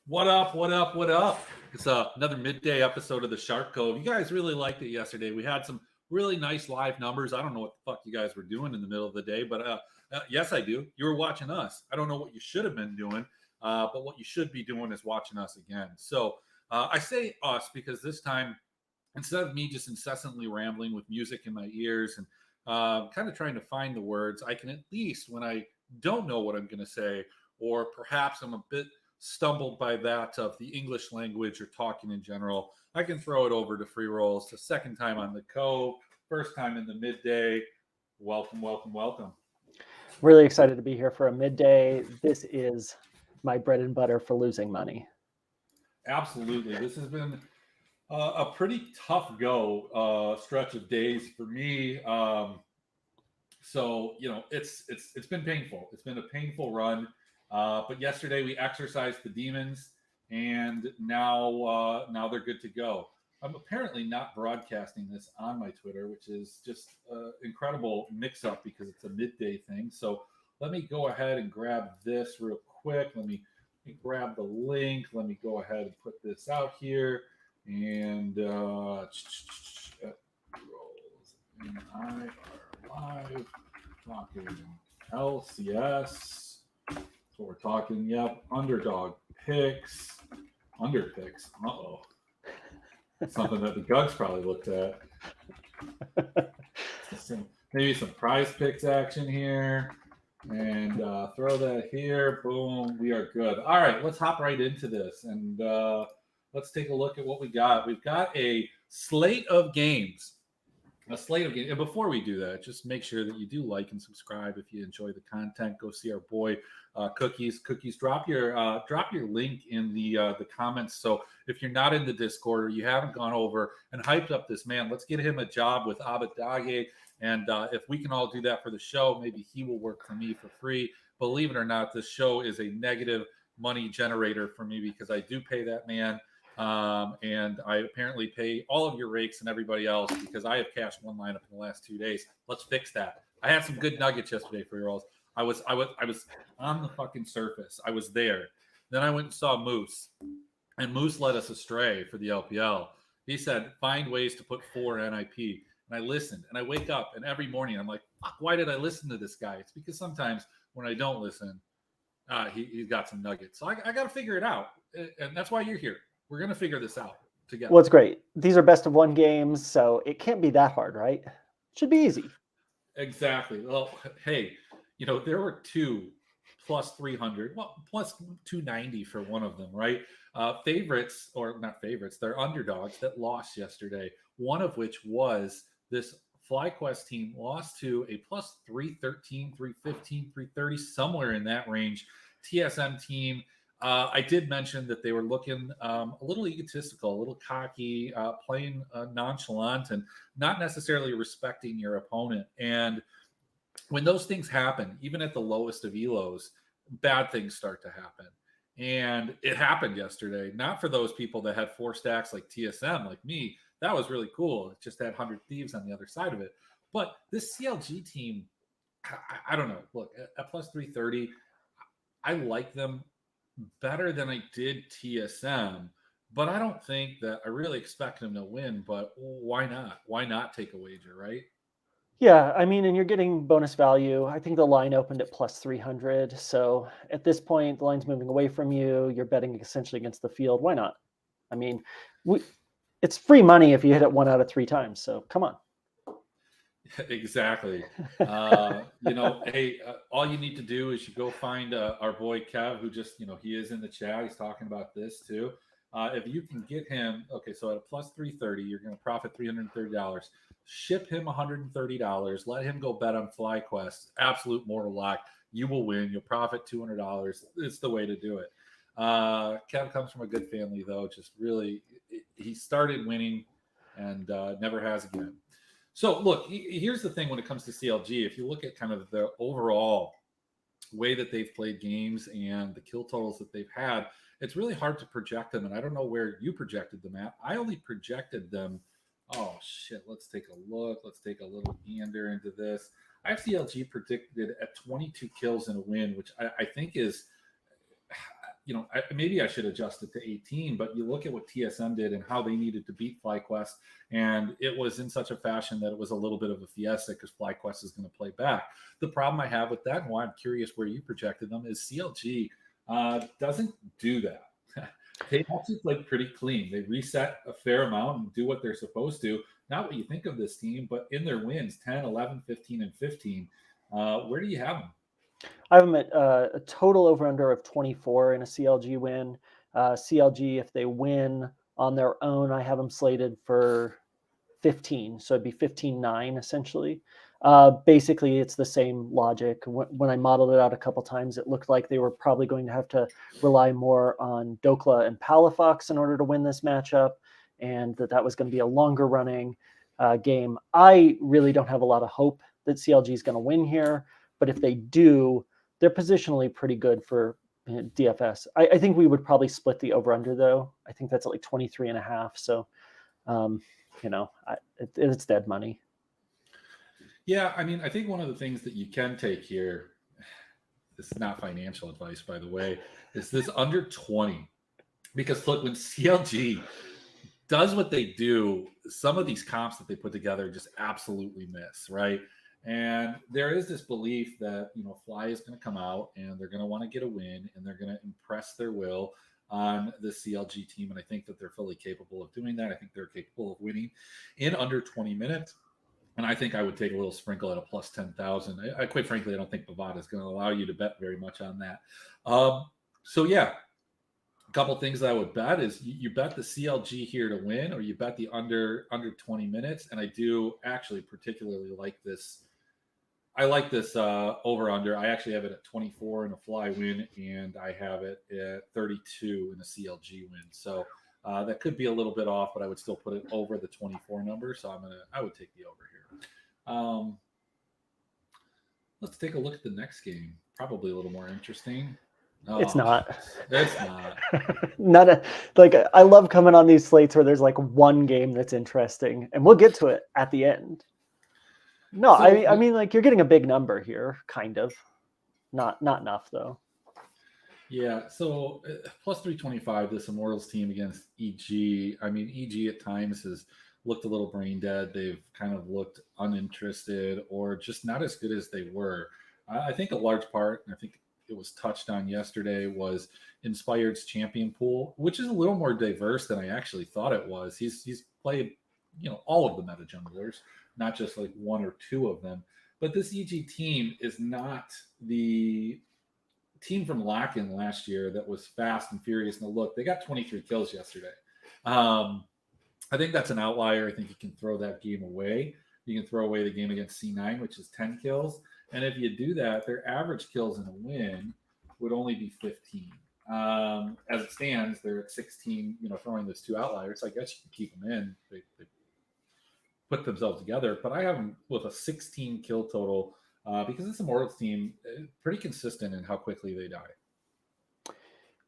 What up? What up? What up? It's another midday episode of the Shark Cove. You guys really liked it yesterday. We had some really nice live numbers. I don't know what the fuck you guys were doing in the middle of the day, but yes, I do. You were watching us. I don't know what you should have been doing, but what you should be doing is watching us again. So I say us because this time, instead of me just incessantly rambling with music in my ears and kind of trying to find the words, I can at least, when I don't know what I'm going to say, or perhaps I'm a bit stumbled by that of the English language or talking in general, I can throw it over to Freerolls. The second time on the Cove, first time in the midday. Welcome, welcome, welcome. Really excited to be here for a midday. This is my bread and butter for losing money. Absolutely. This has been a pretty tough stretch of days for me. So, you know, it's been painful. It's been a painful run. But yesterday we exorcised the demons, and now they're good to go. I'm apparently not broadcasting this on my Twitter, which is just an incredible mix-up because it's a midday thing. So let me go ahead and grab this real quick. Let me grab the link. Let me go ahead and put this out here. And Freerolls and I are live talking LCS. So we're talking, underdog picks, underpicks. Uh-oh. Something that the Gugs probably looked at. Maybe some prize picks action here. And throw that here. Boom. We are good. All right, let's hop right into this. And let's take a look at what we got. We've got a slate of games. And before we do that, just make sure that you do like and subscribe if you enjoy the content. Go see our boy Cookies. Drop your link in the comments. So if you're not in the Discord or you haven't gone over and hyped up this man, let's get him a job with Abadage. And if we can all do that for the show, maybe he will work for me for free. Believe it or not, this show is a negative money generator for me because I do pay that man. And I apparently pay all of your rakes and everybody else because I have cashed one lineup in the last 2 days. Let's fix that. I had some good nuggets yesterday for Freerolls. I was on the fucking surface. I was there. Then I went and saw Moose, and Moose led us astray for the LPL. He said, find ways to put 4 NIP. And I listened, and I wake up, and every morning I'm like, fuck, why did I listen to this guy? It's because sometimes when I don't listen, he's got some nuggets. So I got to figure it out. And that's why you're here. We're going to figure this out together. Well, it's great. These are best of 1 games, so it can't be that hard, right? Should be easy. Exactly. Well, hey, you know, there were 2 plus 300, well, plus 290 for one of them, right? Favorites, or not favorites, they're underdogs that lost yesterday. One of which was this FlyQuest team lost to a plus 313, 315, 330, somewhere in that range. TSM team. I did mention that they were looking a little egotistical, a little cocky, playing nonchalant, and not necessarily respecting your opponent. And when those things happen, even at the lowest of elos, bad things start to happen. And it happened yesterday. Not for those people that had 4 stacks like TSM, like me. That was really cool. It just had 100 Thieves on the other side of it. But this CLG team, I don't know. Look, at plus 330, I like them better than I did TSM, but I don't think that I really expect them to win. But why not? Why not take a wager, right? Yeah, I mean, and you're getting bonus value. I think the line opened at plus 300. So at this point, the line's moving away from you. You're betting essentially against the field. Why not? I mean, it's free money if you hit it 1 out of 3 times. So come on. Exactly. Hey, all you need to do is you go find our boy Kev, who just, he is in the chat. He's talking about this too. If you can get him, okay, so at a plus 330, you're going to profit $330. Ship him $130. Let him go bet on FlyQuest. Absolute mortal lock. You will win. You'll profit $200. It's the way to do it. Kev comes from a good family, though. Just really, he started winning and never has again. So look, here's the thing when it comes to CLG. If you look at kind of the overall way that they've played games and the kill totals that they've had, it's really hard to project them. And I don't know where you projected them at. I only projected them. Oh shit, let's take a look. Let's take a little gander into this. I have CLG predicted at 22 kills and a win, which I think is, maybe I should adjust it to 18, but you look at what TSM did and how they needed to beat FlyQuest, and it was in such a fashion that it was a little bit of a fiesta because FlyQuest is going to play back. The problem I have with that, and why I'm curious where you projected them, is CLG doesn't do that. They actually play pretty clean. They reset a fair amount and do what they're supposed to. Not what you think of this team, but in their wins, 10, 11, 15, and 15. Where do you have them? I have them at a total over under of 24 in a CLG win. CLG, if they win on their own, I have them slated for 15. So it'd be 15-9 essentially. Basically, it's the same logic. When I modeled it out a couple times, it looked like they were probably going to have to rely more on Dokla and Palafox in order to win this matchup, and that was going to be a longer running game. I really don't have a lot of hope that CLG is going to win here. But if they do, they're positionally pretty good for DFS. I think we would probably split the over-under, though. I think that's at like 23.5. So, it's dead money. Yeah, I mean, I think one of the things that you can take here, this is not financial advice, by the way, is this under 20. Because look, when CLG does what they do, some of these comps that they put together just absolutely miss, right? And there is this belief that, Fly is going to come out and they're going to want to get a win and they're going to impress their will on the CLG team. And I think that they're fully capable of doing that. I think they're capable of winning in under 20 minutes. And I think I would take a little sprinkle at a plus 10,000. I quite frankly, I don't think Bovada is going to allow you to bet very much on that. So yeah, a couple things that I would bet is you bet the CLG here to win, or you bet the under 20 minutes. And I do actually particularly like this. I like this over under. I actually have it at 24 in a Fly win, and I have it at 32 in a CLG win. So that could be a little bit off, but I would still put it over the 24 number. So I would take the over here. Let's take a look at the next game. Probably a little more interesting. It's not. It's not. I love coming on these slates where there's like one game that's interesting, and we'll get to it at the end. No, so, I mean, like you're getting a big number here, kind of. Not enough though. Yeah, so plus 325, this Immortals team against EG. I mean, EG at times has looked a little brain dead. They've kind of looked uninterested or just not as good as they were. I think a large part, and I think it was touched on yesterday, was Inspired's champion pool, which is a little more diverse than I actually thought it was. He's played, all of the meta junglers, not just like one or two of them. But this EG team is not the team from Lacken last year that was fast and furious. And look, they got 23 kills yesterday. I think that's an outlier. I think you can throw that game away. You can throw away the game against C9, which is 10 kills. And if you do that, their average kills in a win would only be 15. As it stands, they're at 16, throwing those two outliers. I guess you can keep them in. They put themselves together. But I have them with a 16 kill total because this Immortals team pretty consistent in how quickly they die.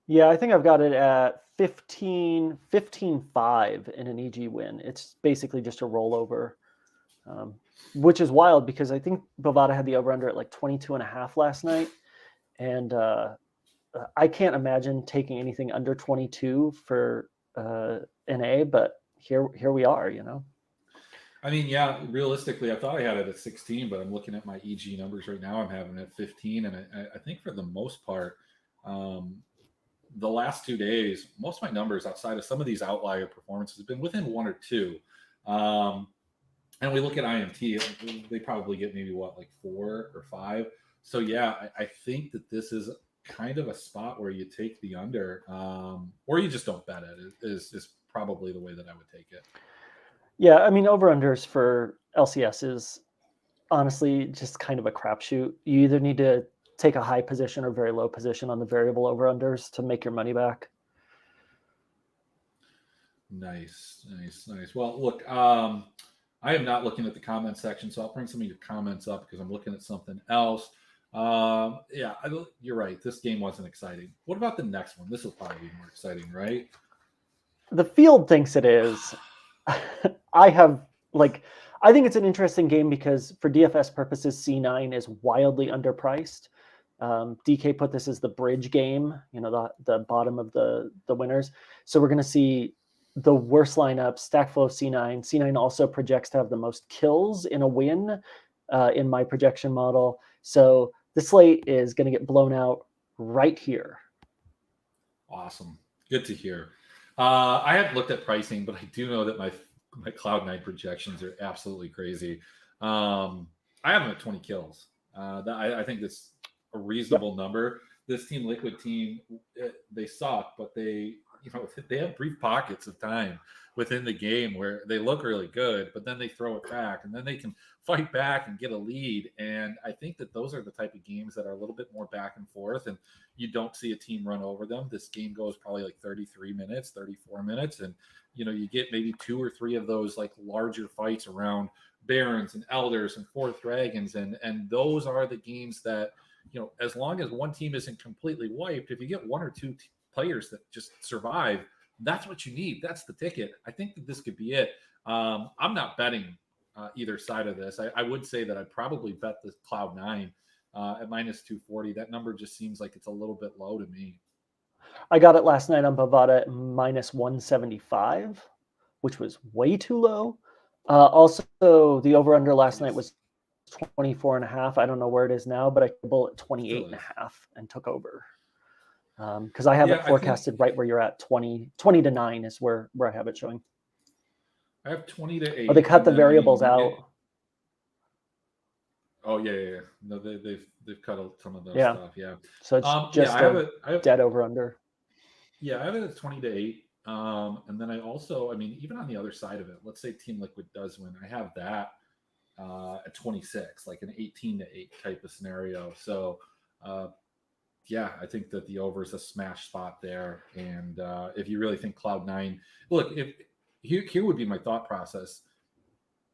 Yeah, I think I've got it at 15-5 in an EG win. It's basically just a rollover, which is wild because I think Bovada had the over-under at like 22.5 last night. And I can't imagine taking anything under 22 for NA, but here we are, I mean, yeah, realistically, I thought I had it at 16, but I'm looking at my EG numbers right now. I'm having it at 15. And I think for the most part, the last 2 days, most of my numbers outside of some of these outlier performances have been within one or two. And we look at IMT, they probably get maybe like 4 or 5. So yeah, I think that this is kind of a spot where you take the under, or you just don't bet it. Is probably the way that I would take it. Yeah, I mean, over-unders for LCS is honestly just kind of a crapshoot. You either need to take a high position or very low position on the variable over-unders to make your money back. Nice. Well, look, I am not looking at the comment section, so I'll bring some of your comments up because I'm looking at something else. Yeah, you're right. This game wasn't exciting. What about the next one? This will probably be more exciting, right? The field thinks it is. I think it's an interesting game because for DFS purposes, C9 is wildly underpriced. DK put this as the bridge game, the bottom of the winners. So we're going to see the worst lineup, stack full of C9. C9 also projects to have the most kills in a win in my projection model. So the slate is going to get blown out right here. Awesome. Good to hear. I haven't looked at pricing, but I do know that my Cloud9 projections are absolutely crazy. I have them at 20 kills. I think that's a reasonable number. This Team Liquid team, they suck, but they have brief pockets of time within the game where they look really good, but then they throw it back and then they can fight back and get a lead. And I think that those are the type of games that are a little bit more back and forth, and you don't see a team run over them. This game goes probably like 33 minutes, 34 minutes. And, you get maybe 2 or 3 of those like larger fights around Barons and Elders and Fourth Dragons. And those are the games that, as long as one team isn't completely wiped, if you get 1 or 2 players that just survive, that's what you need. That's the ticket. I think that this could be it. I'm not betting either side of this. I would say that I'd probably bet the Cloud9 at -240. That number just seems like it's a little bit low to me. I got it last night on Bovada at -175, which was way too low. Also, the over-under last night was 24.5. I don't know where it is now, but I bought at 28.5 and took over. Because I have it forecasted right where you're at. 20 to 9 is where I have it showing. I have 20 to 8. Oh, they cut the variables out. Oh yeah. No, they've cut some of those Yeah. stuff. Yeah. So it's just I have dead over under. Yeah, I have it at 20 to 8. And then I also, even on the other side of it, let's say Team Liquid does win, I have that at 26, like an 18 to 8 type of scenario. So yeah, I think that the over is a smash spot there. And if you really think Cloud9, look, here would be my thought process.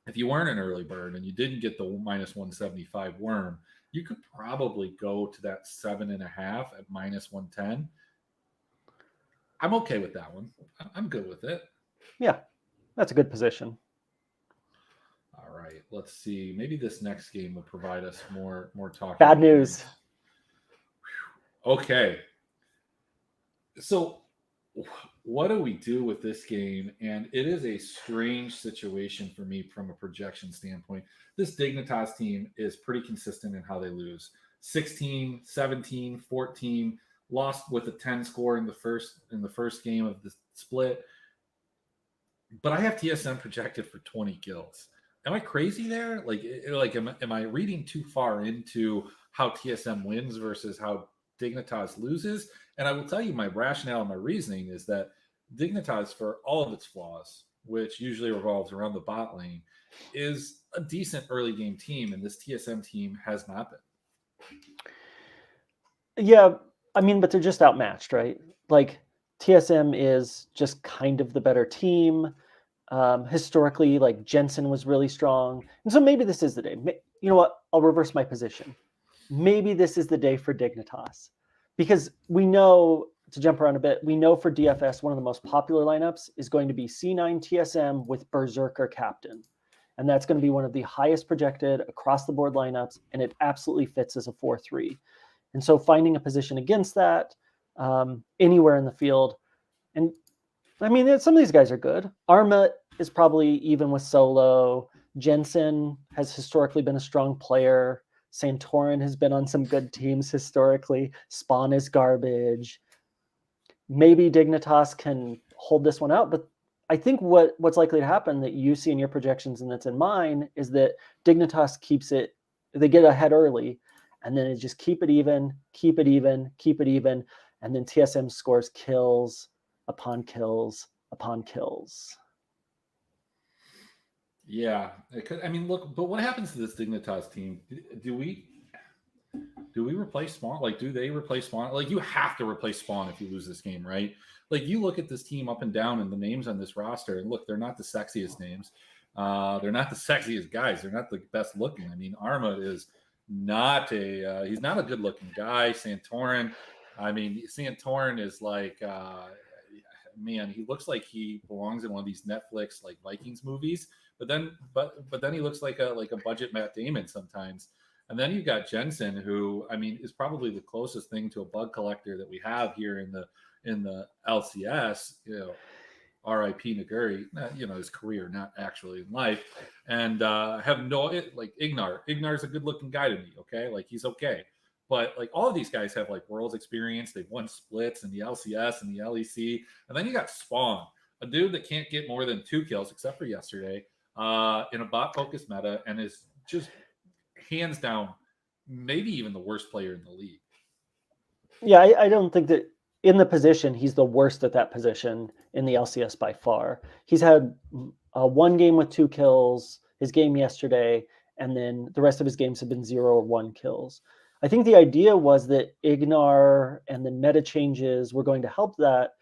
If you weren't an early bird and you didn't get the -175 worm, you could probably go to that 7.5 at -110. I'm okay with that one. I'm good with it. Yeah, that's a good position. All right, let's see. Maybe this next game will provide us more talking. Bad news. Okay. So what do we do with this game? And it is a strange situation for me from a projection standpoint. This Dignitas team is pretty consistent in how they lose. 16, 17, 14, lost with a 10 score in the first game of the split. But I have TSM projected for 20 kills. Am I crazy there? Am I reading too far into how TSM wins versus how Dignitas loses? And I will tell you my rationale and my reasoning is that Dignitas, for all of its flaws, which usually revolves around the bot lane, is a decent early game team, and this TSM team has not been. Yeah, but they're just outmatched, right? Like TSM is just kind of the better team. Historically, like Jensen was really strong. And so maybe this is the day. You know what? I'll reverse my position. Maybe this is the day for Dignitas. Because we know, to jump around a bit, we know for DFS, one of the most popular lineups is going to be C9 TSM with Berserker Captain. And that's going to be one of the highest projected across the board lineups. And it absolutely fits as a 4-3. And so finding a position against that anywhere in the field. And some of these guys are good. Arma is probably even with solo. Jensen has historically been a strong player. Santorin has been on some good teams historically. Spawn is garbage. maybe Dignitas can hold this one out, but I think what's likely to happen that you see in your projections and that's in mine is that Dignitas keeps it, they get ahead early, and then it just keep it even, keep it even, keep it even, and then TSM scores kills upon kills upon kills. Yeah, I mean, look, but what happens to this Dignitas team? Do we replace Spawn? Like, do they replace Spawn? Like, you have to replace Spawn if you lose this game, right? Like, you look at this team up and down and the names on this roster, and look, they're not the sexiest names. They're not the sexiest guys. They're not the best looking. I mean, Arma is not he's not a good looking guy. Santorin, I mean, Santorin is like, man, he looks like he belongs in one of these Netflix like Vikings movies. But then he looks like a budget Matt Damon sometimes. And then you've got Jensen, who I mean is probably the closest thing to a bug collector that we have here in the LCS. R.I.P. Naguri. His career, not actually in life. And have no like Ignar. Ignar's a good looking guy to me. Okay, like he's okay. But like all of these guys have like Worlds experience. They've won splits in the LCS and the LEC. And then you got Spawn, a dude that can't get more than 2 kills, except for yesterday, in a bot focused meta, and is just hands down, maybe even the worst player in the league. Yeah, I don't think that in the position he's the worst at that position in the LCS by far. He's had one game with 2 kills, his game yesterday, and then the rest of his games have been 0 or 1 kills. I think the idea was that Ignar and the meta changes were going to help that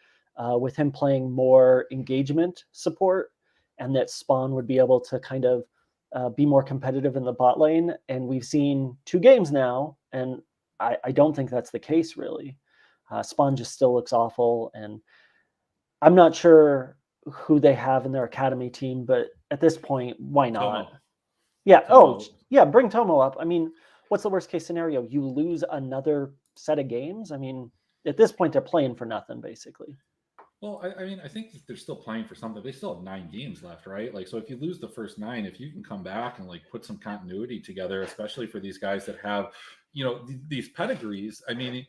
with him playing more engagement support, and that Spawn would be able to kind of be more competitive in the bot lane. And we've seen 2 games now, and I don't think that's the case, really. Spawn just still looks awful, and I'm not sure who they have in their academy team, but at this point, why not? Tomo. Yeah. Tomo. Oh, yeah. Bring Tomo up. I mean, what's the worst case scenario? You lose another set of games. I mean, at this point, they're playing for nothing, basically. Well, I mean, I think they're still playing for something. They still have 9 games left, right? Like, so if you lose the first 9, if you can come back and like put some continuity together, especially for these guys that have, these pedigrees. I mean,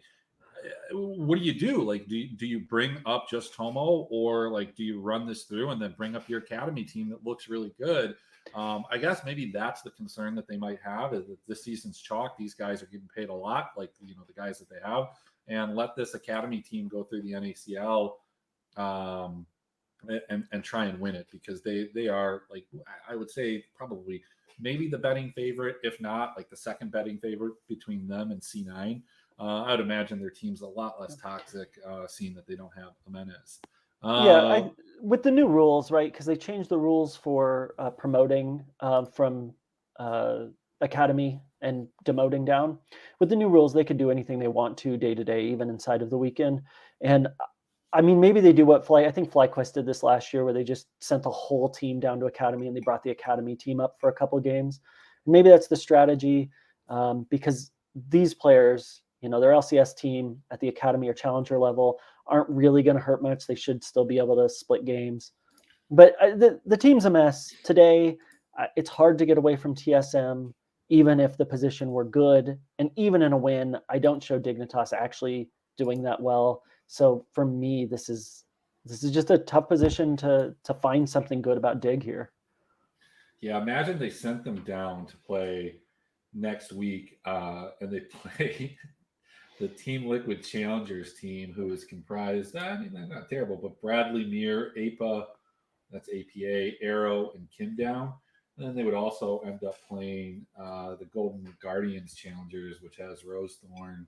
what do you do? Like, do you bring up just Tomo, or like do you run this through and then bring up your academy team that looks really good? I guess maybe that's the concern that they might have, is that this season's chalk. These guys are getting paid a lot, like the guys that they have, and let this academy team go through the NACL and try and win it, because they are, like, I would say probably maybe the betting favorite, if not like the second betting favorite between them and C9. I would imagine their team's a lot less toxic, seeing that they don't have Jimenez. Yeah, with the new rules, right? Because they changed the rules for promoting from academy and demoting down. With the new rules, they could do anything they want to day to day, even inside of the weekend. And I mean, maybe they do what I think FlyQuest did this last year, where they just sent the whole team down to academy and they brought the academy team up for a couple of games. And maybe that's the strategy, because these players, their LCS team at the academy or challenger level aren't really going to hurt much. They should still be able to split games. But the team's a mess today. It's hard to get away from TSM, even if the position were good. And even in a win, I don't show Dignitas actually doing that well. So for me, this is just a tough position to find something good about Dig here. Yeah, imagine they sent them down to play next week, and they play the Team Liquid Challengers team, who is comprised, I mean, they're not terrible, but Bradley Muir, APA, that's APA, Arrow, and Kim Down. And then they would also end up playing the Golden Guardians Challengers, which has Rosethorn,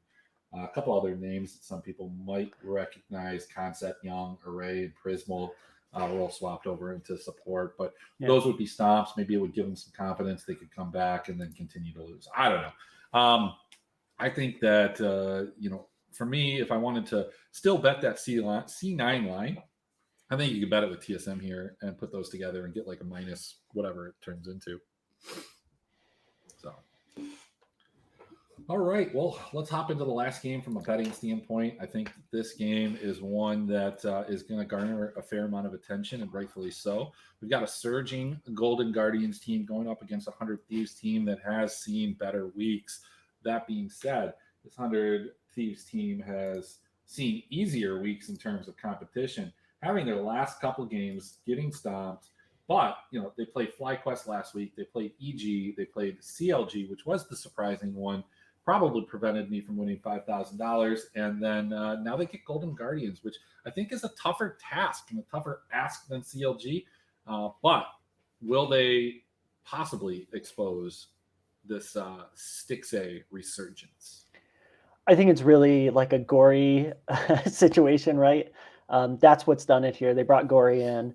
a couple other names that some people might recognize: Concept, Young, Array, and Prismal. Were all swapped over into support, but those would be stomps. Maybe it would give them some confidence they could come back and then continue to lose. I don't know. I think that, for me, if I wanted to still bet that C9 line, I think you could bet it with TSM here and put those together and get like a minus whatever it turns into. So, all right. Well, let's hop into the last game from a betting standpoint. I think this game is one that is going to garner a fair amount of attention, and rightfully so. We've got a surging Golden Guardians team going up against a 100 Thieves team that has seen better weeks. That being said, this 100 Thieves team has seen easier weeks in terms of competition, having their last couple games getting stomped. But they played FlyQuest last week. They played EG. They played CLG, which was the surprising one. Probably prevented me from winning $5,000. And then now they get Golden Guardians, which I think is a tougher task and a tougher ask than CLG. But will they possibly expose this Stixay resurgence? I think it's really like a Gory situation, right? That's what's done it here. They brought Gory in.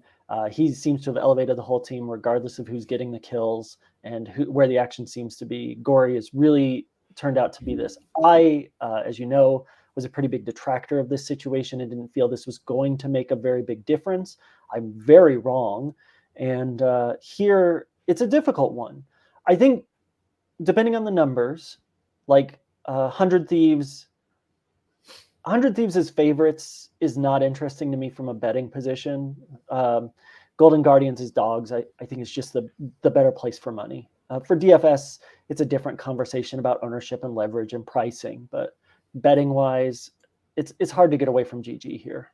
He seems to have elevated the whole team, regardless of who's getting the kills and where the action seems to be. Gory has really turned out to be this. I, as you know, was a pretty big detractor of this situation and didn't feel this was going to make a very big difference. I'm very wrong. And here, it's a difficult one. I think, depending on the numbers, like 100 Thieves as favorites is not interesting to me from a betting position. Golden Guardians as dogs, I think is just the better place for money. For DFS, it's a different conversation about ownership and leverage and pricing, but betting wise, it's hard to get away from GG here.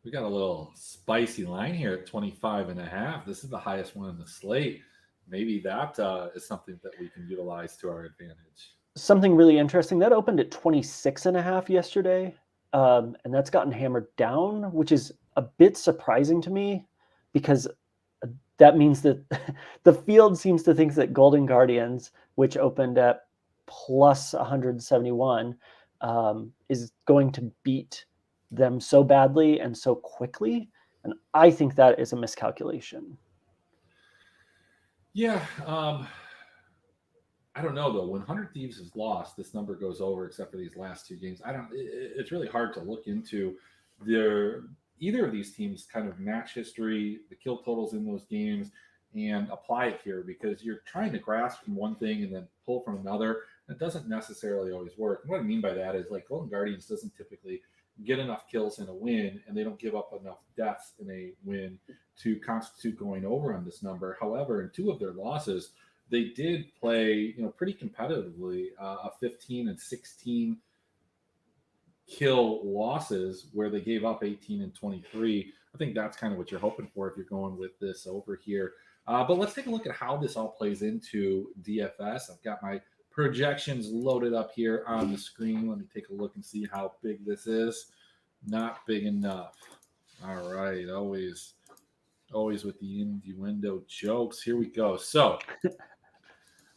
We got a little spicy line here at 25.5. This is the highest one in the slate. Maybe that is something that we can utilize to our advantage. Something really interesting that opened at 26.5 yesterday, and that's gotten hammered down, which is a bit surprising to me because that means that the field seems to think that Golden Guardians, which opened at plus 171, is going to beat them so badly and so quickly, and I think that is a miscalculation. Yeah, I don't know though. When 100 Thieves is lost, this number goes over, except for these last two games. It's really hard to look into either of these teams' kind of match history, the kill totals in those games, and apply it here because you're trying to grasp from one thing and then pull from another. It doesn't necessarily always work. And what I mean by that is like Golden Guardians doesn't typically get enough kills in a win, and they don't give up enough deaths in a win to constitute going over on this number. However, in two of their losses, they did play, pretty competitively, a 15 and 16 kill losses where they gave up 18 and 23. I think that's kind of what you're hoping for if you're going with this over here. But let's take a look at how this all plays into DFS. I've got my projections loaded up here on the screen. Let me take a look and see how big this is. Not big enough. All right. Always with the innuendo jokes. Here we go. So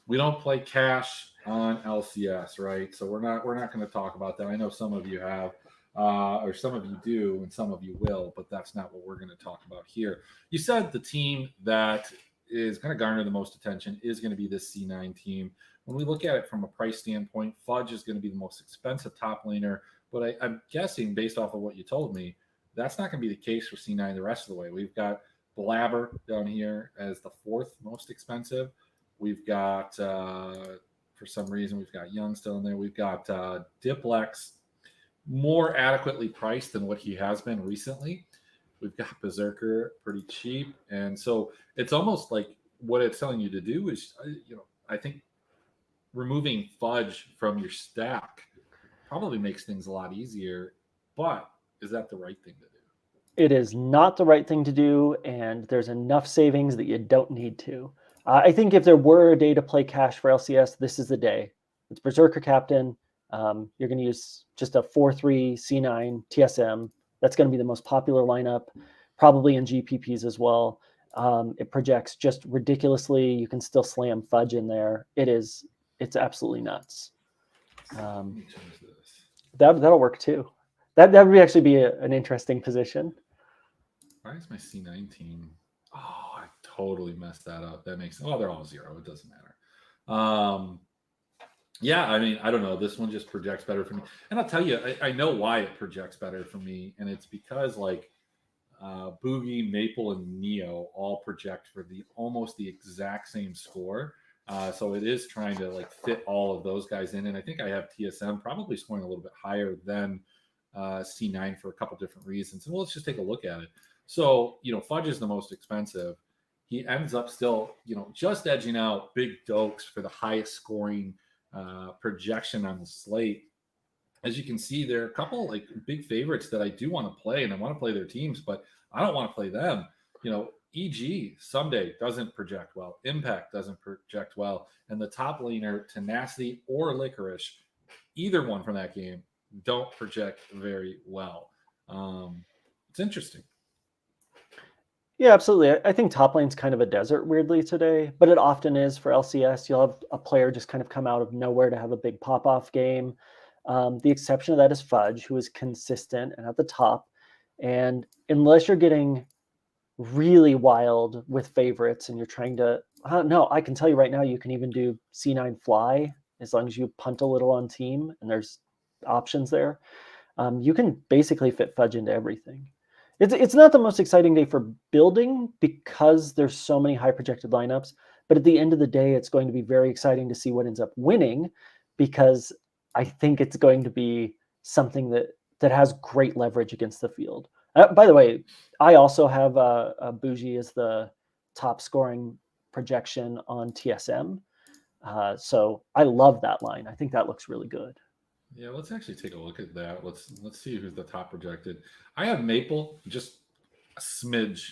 we don't play cash on LCS, right? So we're not going to talk about that. I know some of you have, or some of you do, and some of you will, but that's not what we're going to talk about here. You said the team that is going to garner the most attention is going to be this C9 team. When we look at it from a price standpoint, Fudge is going to be the most expensive top laner, but I'm guessing based off of what you told me, that's not going to be the case for C9 the rest of the way. We've got Blabber down here as the fourth most expensive. We've got, for some reason, we've got Young still in there. We've got Diplex more adequately priced than what he has been recently. We've got Berserker pretty cheap. And so it's almost like what it's telling you to do is, I think removing Fudge from your stack probably makes things a lot easier. But is that the right thing to do? It is not the right thing to do, and there's enough savings that you don't need to. I think if there were a day to play cash for LCS, this is the day. It's Berserker Captain. You're going to use just a 4-3 C9 TSM. That's going to be the most popular lineup, probably in GPPs as well. It projects just ridiculously. You can still slam Fudge in there. It's absolutely nuts. That'll work too. That would actually be an interesting position. Why is my C9 team? Oh, I totally messed that up. That makes they're all 0. It doesn't matter. Yeah, I mean, I don't know. This one just projects better for me. And I'll tell you, I know why it projects better for me. And it's because like Boogie, Maple, and Neo all project for almost the exact same score. So it is trying to like fit all of those guys in. And I think I have TSM probably scoring a little bit higher than C9 for a couple different reasons. And let's just take a look at it. So, Fudge is the most expensive. He ends up still, just edging out Big Dokes for the highest scoring projection on the slate. as you can see, there are a couple like big favorites that I do want to play, and I want to play their teams, but I don't want to play them. E.g., Someday doesn't project well, Impact doesn't project well, and the top laner, Tenacity or Licorice, either one from that game, don't project very well. It's interesting. Yeah, absolutely. I think top lane's kind of a desert weirdly today, but it often is for LCS. You'll have a player just kind of come out of nowhere to have a big pop-off game. The exception of that is Fudge, who is consistent and at the top. And unless you're getting really wild with favorites and you're trying to, no, I can tell you right now, you can even do C9 fly as long as you punt a little on team and there's options there. You can basically fit Fudge into everything. It's not the most exciting day for building because there's so many high projected lineups, but at the end of the day, it's going to be very exciting to see what ends up winning because I think it's going to be something that has great leverage against the field. By the way, I also have Bougie as the top scoring projection on TSM. So I love that line. I think that looks really good. Yeah, let's actually take a look at that. Let's see who's the top projected. I have Maple just a smidge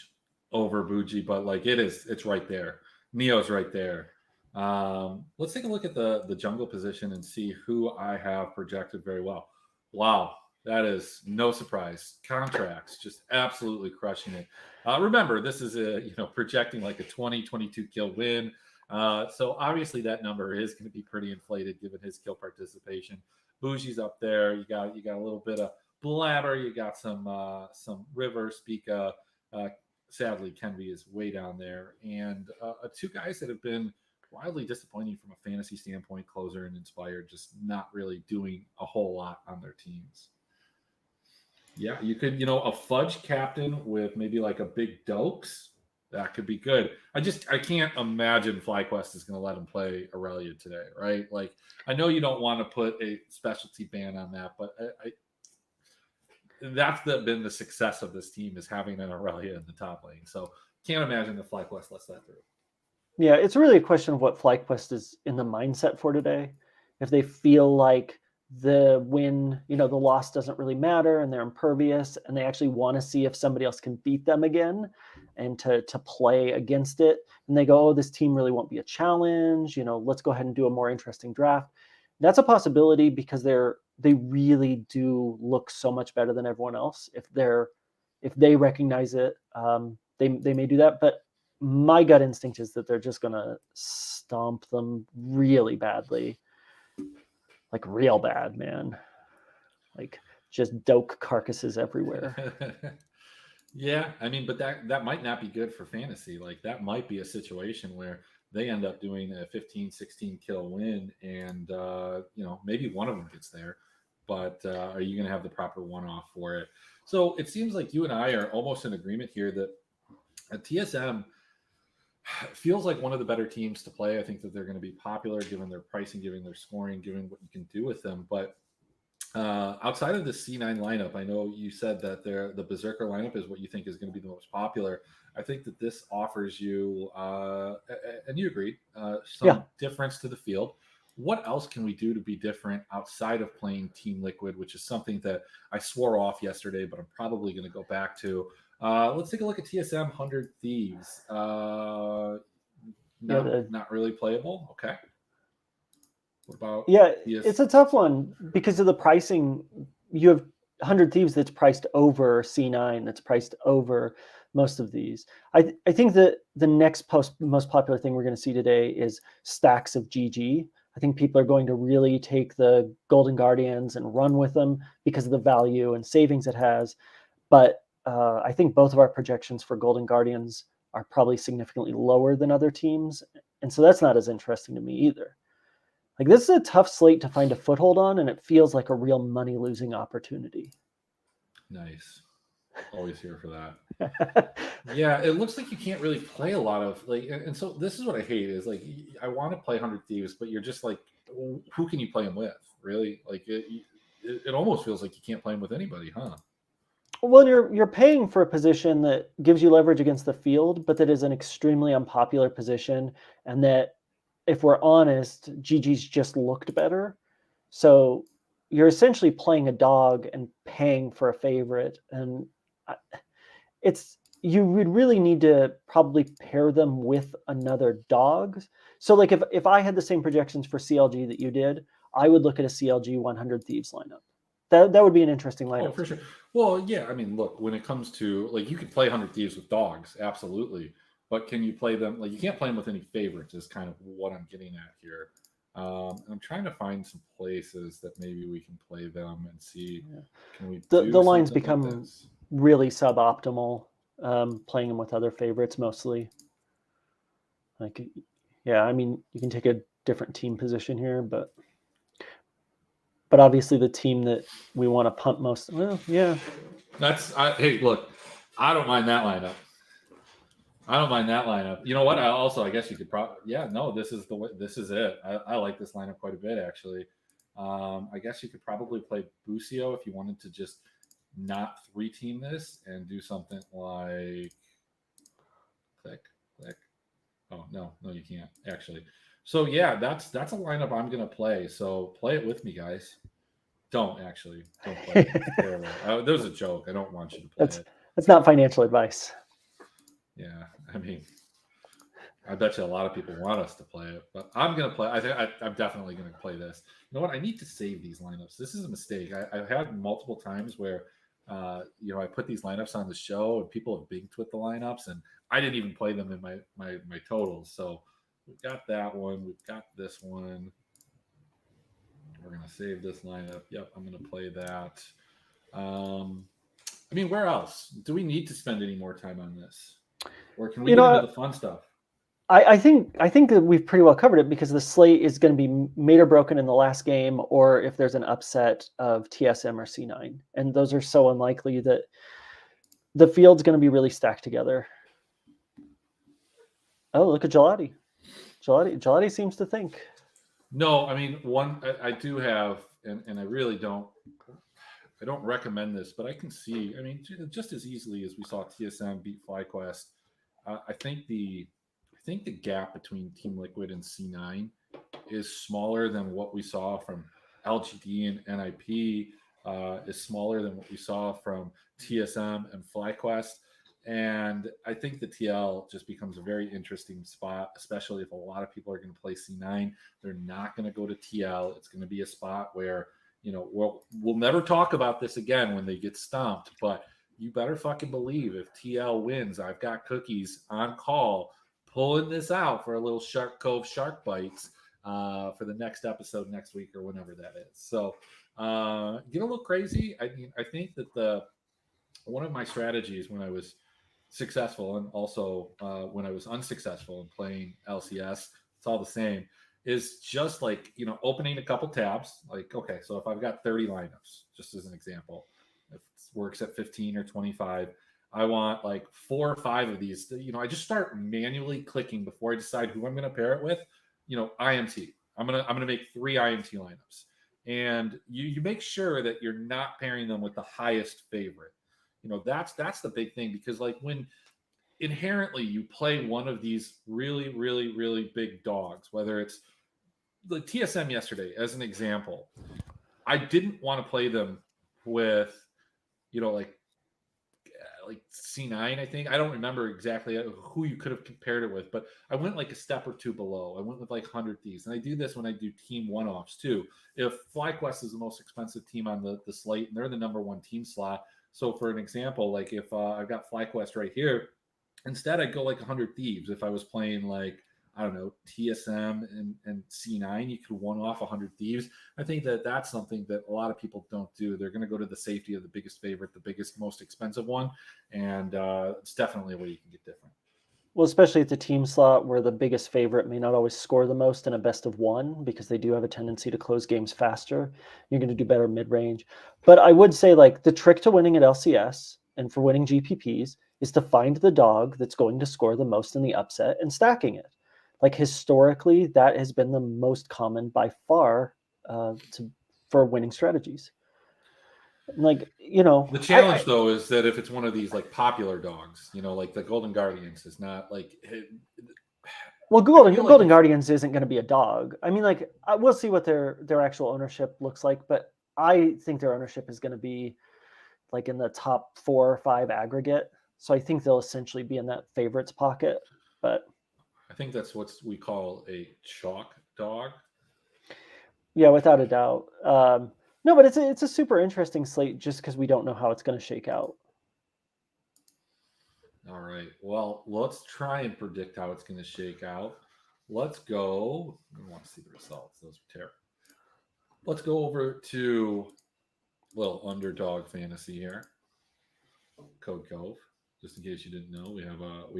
over Bougie, but like it's right there. Neo's right there. Let's take a look at the jungle position and see who I have projected very well. Wow, that is no surprise. Contracts just absolutely crushing it. Remember, this is projecting like a 22 kill win. So obviously that number is going to be pretty inflated given his kill participation. Bougie's up there. You got a little bit of Blabber. You got some River, Spica. Sadly, Kenby is way down there, and two guys that have been wildly disappointing from a fantasy standpoint, Closer and Inspired, just not really doing a whole lot on their teams. Yeah, you could, a Fudge captain with maybe like a big Dokes. That could be good. I can't imagine FlyQuest is going to let him play Aurelia today, right? Like, I know you don't want to put a specialty ban on that, but that's been the success of this team is having an Aurelia in the top lane. So can't imagine the FlyQuest lets that through. Yeah, it's really a question of what FlyQuest is in the mindset for today. If they feel like the win, the loss doesn't really matter and they're impervious and they actually want to see if somebody else can beat them again and to play against it. And they go, oh, this team really won't be a challenge. Let's go ahead and do a more interesting draft. That's a possibility because they really do look so much better than everyone else. If they recognize it, they may do that. But my gut instinct is that they're just going to stomp them really badly. Like real bad, man. Like just doke carcasses everywhere. Yeah, I mean, but that might not be good for fantasy. Like that might be a situation where they end up doing a 15, 16 kill win and maybe one of them gets there, but are you going to have the proper one-off for it? So it seems like you and I are almost in agreement here that TSM feels like one of the better teams to play. I think that they're going to be popular given their pricing, given their scoring, given what you can do with them. But outside of the C9 lineup, I know you said that the Berserker lineup is what you think is going to be the most popular. I think that this offers you, and you agreed, some difference to the field. What else can we do to be different outside of playing Team Liquid, which is something that I swore off yesterday, but I'm probably going to go back to. Let's take a look at TSM 100 Thieves. Not really playable. Okay. What about? Yeah, it's a tough one because of the pricing. You have 100 Thieves that's priced over C9, that's priced over most of these. I think that the next most popular thing we're going to see today is stacks of GG. I think people are going to really take the Golden Guardians and run with them because of the value and savings it has. But I think both of our projections for Golden Guardians are probably significantly lower than other teams. And so that's not as interesting to me either. Like this is a tough slate to find a foothold on, and it feels like a real money-losing opportunity. Nice. Always here for that. Yeah, it looks like you can't really play a lot of and so this is what I hate is like I want to play 100 Thieves, but you're just like, who can you play them with? Really? Like it almost feels like you can't play them with anybody, huh? Well, you're paying for a position that gives you leverage against the field, but that is an extremely unpopular position, and that, if we're honest, GG's just looked better. So you're essentially playing a dog and paying for a favorite, and you would really need to probably pair them with another dog. So like if I had the same projections for CLG that you did, I would look at a CLG 100 Thieves lineup. That would be an interesting lineup. Oh, for sure. Well, yeah. I mean, look, when it comes to like, you could play 100 Thieves with dogs, absolutely. But can you play them? Like, you can't play them with any favorites. Is kind of what I'm getting at here. I'm trying to find some places that maybe we can play them and see. Can we do The lines something like become this? really suboptimal playing them with other favorites mostly. Like, yeah, I mean, you can take a different team position here, but obviously the team that we want to punt most, well, yeah. Hey, look, I don't mind that lineup. I don't mind that lineup. You know what? I guess you could probably. Yeah, no, this is the way. This is it. I like this lineup quite a bit, actually. I guess you could probably play Busio if you wanted to just not 3-team this and do something like click. Oh no, you can't actually. So yeah, that's a lineup I'm gonna play. So play it with me, guys. Don't play it. It's terrible. There's a joke. I don't want you to play it. That's not financial advice. Yeah, I mean, I bet you a lot of people want us to play it, but I'm gonna play. I'm definitely gonna play this. You know what? I need to save these lineups. This is a mistake. I've had multiple times where, I put these lineups on the show and people have binked with the lineups, and I didn't even play them in my totals. So we've got that one. We've got this one. We're gonna save this lineup. Yep, I'm gonna play that. I mean, where else do we need to spend any more time on this? Or can we get into the fun stuff? I think that we've pretty well covered it because the slate is going to be made or broken in the last game, or if there's an upset of TSM or C9, and those are so unlikely that the field's going to be really stacked together. Oh, look at Gelati. Gelati seems to think. No, I mean, I do have, and I really don't. I don't recommend this, but I can see. I mean, just as easily as we saw TSM beat FlyQuest, I think the gap between Team Liquid and C9 is smaller than what we saw from LGD and NIP. Is smaller than what we saw from TSM and FlyQuest. And I think the TL just becomes a very interesting spot, especially if a lot of people are going to play C9. They're not going to go to TL. It's going to be a spot where, we'll never talk about this again when they get stomped, but you better fucking believe if TL wins, I've got cookies on call pulling this out for a little Cove Shark Bites for the next episode next week or whenever that is. So get a little crazy. I mean, I think that one of my strategies when I was successful and also when I was unsuccessful in playing LCS, it's all the same, is just like, opening a couple tabs. Like, okay, so if I've got 30 lineups, just as an example, if it works at 15 or 25, I want like 4 or 5 of these. I just start manually clicking before I decide who I'm going to pair it with. IMT. I'm gonna make 3 IMT lineups, and you make sure that you're not pairing them with the highest favorite. That's the big thing, because like when inherently you play one of these really, really, really big dogs, whether it's the TSM yesterday as an example, I didn't want to play them with, like C9, I think. I don't remember exactly who you could have compared it with, but I went like a step or 2 below. I went with like 100 Thieves. And I do this when I do team one-offs too. If FlyQuest is the most expensive team on the slate and they're the number 1 team slot. So for an example, like if I've got FlyQuest right here, instead I'd go like 100 Thieves. If I was playing like, I don't know, TSM and C9, you could one-off 100 Thieves. I think that that's something that a lot of people don't do. They're going to go to the safety of the biggest favorite, the biggest, most expensive one, and it's definitely a way you can get different. Well, especially at the team slot where the biggest favorite may not always score the most in a best of 1 because they do have a tendency to close games faster. You're going to do better mid-range. But I would say like the trick to winning at LCS and for winning GPPs is to find the dog that's going to score the most in the upset and stacking it. Like historically, that has been the most common by far for winning strategies. Like, the challenge though is that if it's one of these like popular dogs, like the Golden Guardians is not like. Well, Golden Guardians isn't going to be a dog. I mean, like we'll see what their actual ownership looks like, but I think their ownership is going to be like in the top 4 or 5 aggregate. So I think they'll essentially be in that favorites pocket. But I think that's what we call a chalk dog. yeah, without a doubt. No, but it's a super interesting slate just because we don't know how it's going to shake out. All right. Well, let's try and predict how it's going to shake out. Let's go. I want to see the results. Those are terrible. Let's go over to little underdog fantasy here. Code Cove. Just in case you didn't know, we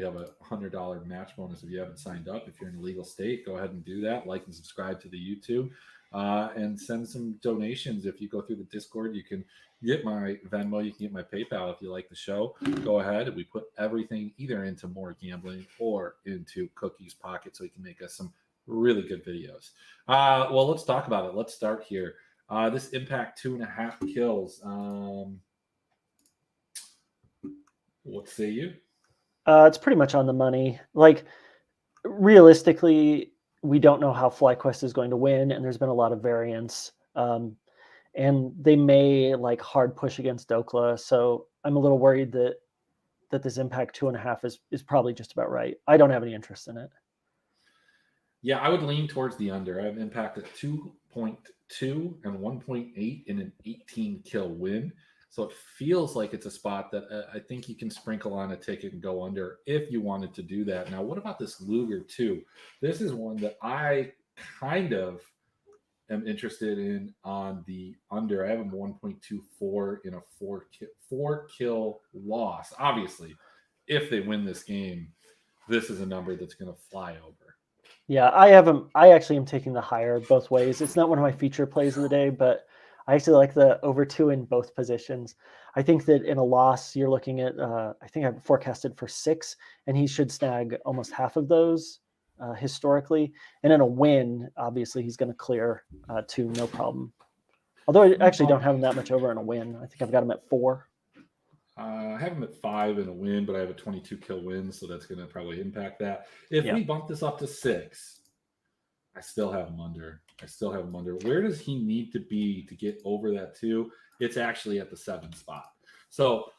have a $100 match bonus if you haven't signed up. If you're in a legal state, go ahead and do that. Like and subscribe to the YouTube, and send some donations. If you go through the Discord, you can get my Venmo, you can get my PayPal if you like the show. Go ahead. We put everything either into more gambling or into Cookie's pocket, so he can make us some really good videos. Well, let's talk about it. Let's start here. This Impact 2.5 kills. What say you? It's pretty much on the money. Like, realistically, we don't know how FlyQuest is going to win, and there's been a lot of variance. And they may like hard push against Dokla, so I'm a little worried that this Impact 2.5 is probably just about right. I don't have any interest in it. Yeah, I would lean towards the under. I have Impact at 2.2 and 1.8 in an 18 kill win. So it feels like it's a spot that I think you can sprinkle on a ticket and go under if you wanted to do that. Now, what about this Luger 2? This is one that I kind of am interested in on the under. I have him 1.24 in a four kill loss. Obviously, if they win this game, this is a number that's going to fly over. Yeah, I have him. I actually am taking the higher both ways. It's not one of my feature plays of the day, but I actually like the over 2 in both positions. I think that in a loss, you're looking at, I think I've forecasted for 6, and he should snag almost half of those historically. And in a win, obviously, he's going to clear 2, no problem. Although I actually don't have him that much over in a win. I think I've got him at 4. I have him at 5 in a win, but I have a 22 kill win, so that's going to probably impact that. If we bump this up to 6, I still have him under. Where does he need to be to get over that 2? It's actually at the 7 spot. So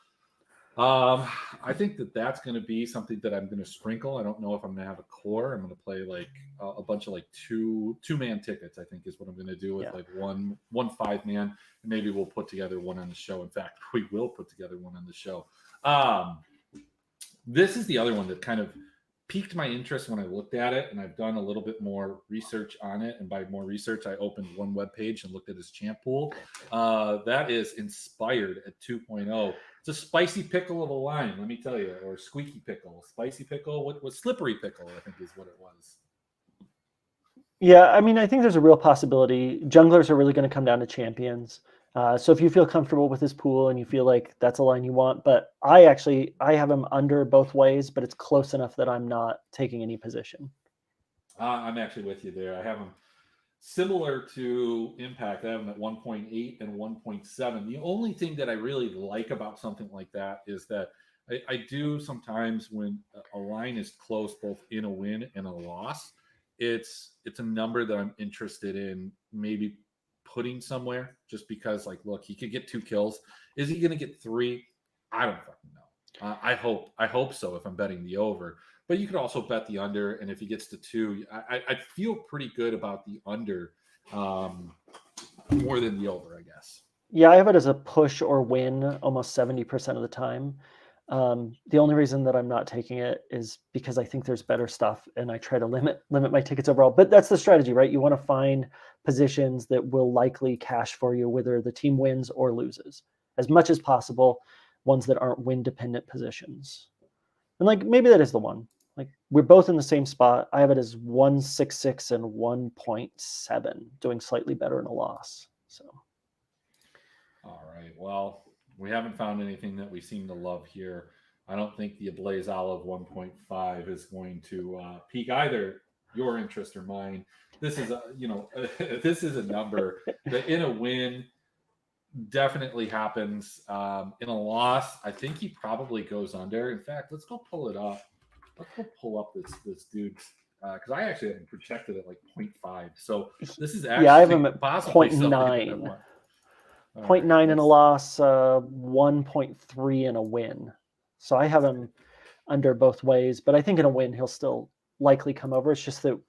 I think that's going to be something that I'm going to sprinkle. I don't know if I'm going to have a core. I'm going to play like a bunch of like two-man tickets, I think is what I'm going to do with like one 5-man. And maybe we'll put together one on the show. In fact, we will put together one on the show. This is the other one that kind of piqued my interest when I looked at it, and I've done a little bit more research on it. And by more research, I opened one web page and looked at his champ pool. That is Inspired at 2.0. It's a spicy pickle of a line, let me tell you, or squeaky pickle, spicy pickle. What was slippery pickle? I think is what it was. Yeah, I mean, I think there's a real possibility. Junglers are really going to come down to champions. So if you feel comfortable with his pool and you feel like that's a line you want, but I have him under both ways, but it's close enough that I'm not taking any position. I'm actually with you there. I have him similar to Impact. I have him at 1.8 and 1.7. The only thing that I really like about something like that is that I do sometimes when a line is close, both in a win and a loss, it's a number that I'm interested in maybe putting somewhere, just because, like, look, he could get 2 kills. Is he going to get 3? I don't fucking know. I hope so if I'm betting the over. But you could also bet the under, and if he gets to 2, I feel pretty good about the under more than the over, I guess. Yeah, I have it as a push or win almost 70% of the time. The only reason that I'm not taking it is because I think there's better stuff, and I try to limit my tickets overall. But that's the strategy, right? You want to find positions that will likely cash for you, whether the team wins or loses, as much as possible. Ones that aren't win-dependent positions, and like maybe that is the one. Like we're both in the same spot. I have it as 1.66 and 1.7, doing slightly better in a loss. So, all right. Well, we haven't found anything that we seem to love here. I don't think the Ablaze Olive 1.5 is going to pique either your interest or mine. This is this is a number that in a win definitely happens. In a loss, I think he probably goes under. In fact, let's go pull it up. Let's go pull up this dude's because I actually have projected at like 0.5. So this is actually I have him at possibly 0.9. All 0.9 right, in a loss, 1.3 in a win. So I have him under both ways, but I think in a win he'll still likely come over. It's just that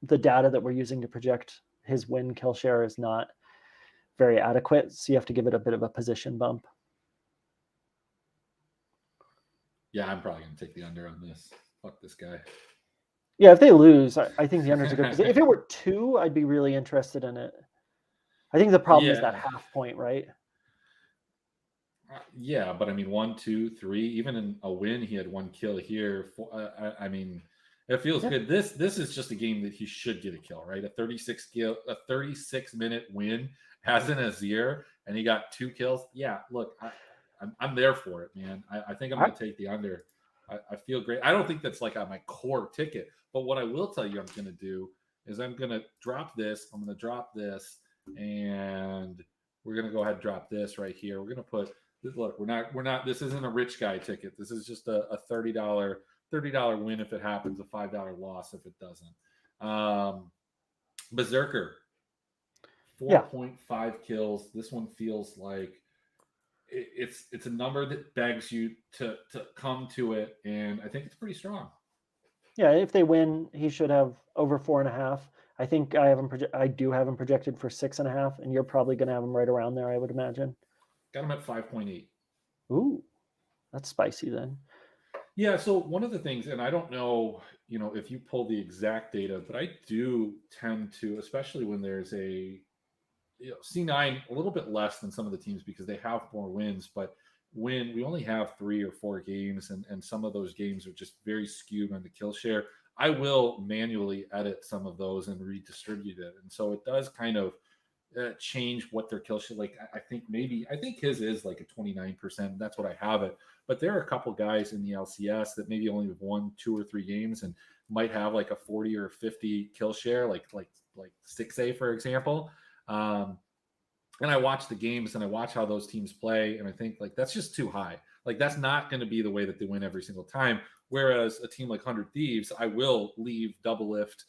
the data that we're using to project his win kill share is not very adequate, so you have to give it a bit of a position bump. Yeah, I'm probably gonna take the under on this. Fuck this guy. Yeah, if they lose, I think the unders are good. Because if it were 2, I'd be really interested in it. I think the problem is that Yeah. half point, right? Yeah, but I mean, 1, 2, 3. Even in a win, he had 1 kill here. I mean, it feels Yeah. good. This is just a game that he should get a kill, right? A 36-minute win as an Azir, and he got 2 kills. Yeah, look, I'm there for it, man. I think I'm going to take the under. I feel great. I don't think that's like on my core ticket, but what I will tell you I'm going to do is I'm going to drop this. I'm going to drop this, and we're going to go ahead and drop this right here. We're going to put. Look, we're not. This isn't a rich guy ticket. This is just a $30 win if it happens, a $5 loss if it doesn't. Berserker, 4.5 kills. This one feels like it's a number that begs you to come to it, and I think it's pretty strong. Yeah, if they win, he should have over 4.5. I think I have him. I do have him projected for 6.5, and you're probably going to have him right around there, I would imagine. Got him at 5.8. Ooh, that's spicy then. Yeah, so one of the things, and I don't know, if you pull the exact data, but I do tend to, especially when there's a C9 a little bit less than some of the teams because they have more wins, but when we only have 3 or 4 games and some of those games are just very skewed on the kill share, I will manually edit some of those and redistribute it. And so it does kind of change what their kill share. Like I think his is like a 29%. That's what I have it. But there are a couple guys in the LCS that maybe only have 1, 2, or 3 games and might have like a 40 or 50 kill share, like 6A for example. And I watch the games and I watch how those teams play, and I think like that's just too high. Like that's not going to be the way that they win every single time. Whereas a team like 100 Thieves, I will leave Double Lift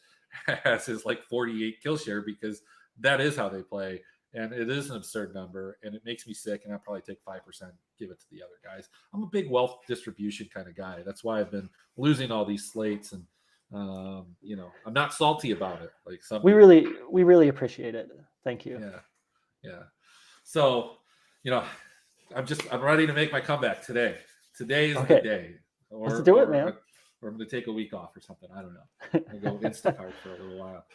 as his like 48 kill share because that is how they play, and it is an absurd number, and it makes me sick. And I'll probably take 5%, give it to the other guys. I'm a big wealth distribution kind of guy. That's why I've been losing all these slates, and I'm not salty about it. Like some we really appreciate it. Thank you. Yeah. So, I'm ready to make my comeback today. Today is the day. Let's do it, man. Or I'm going to take a week off or something. I don't know. I'll go Instacart for a little while.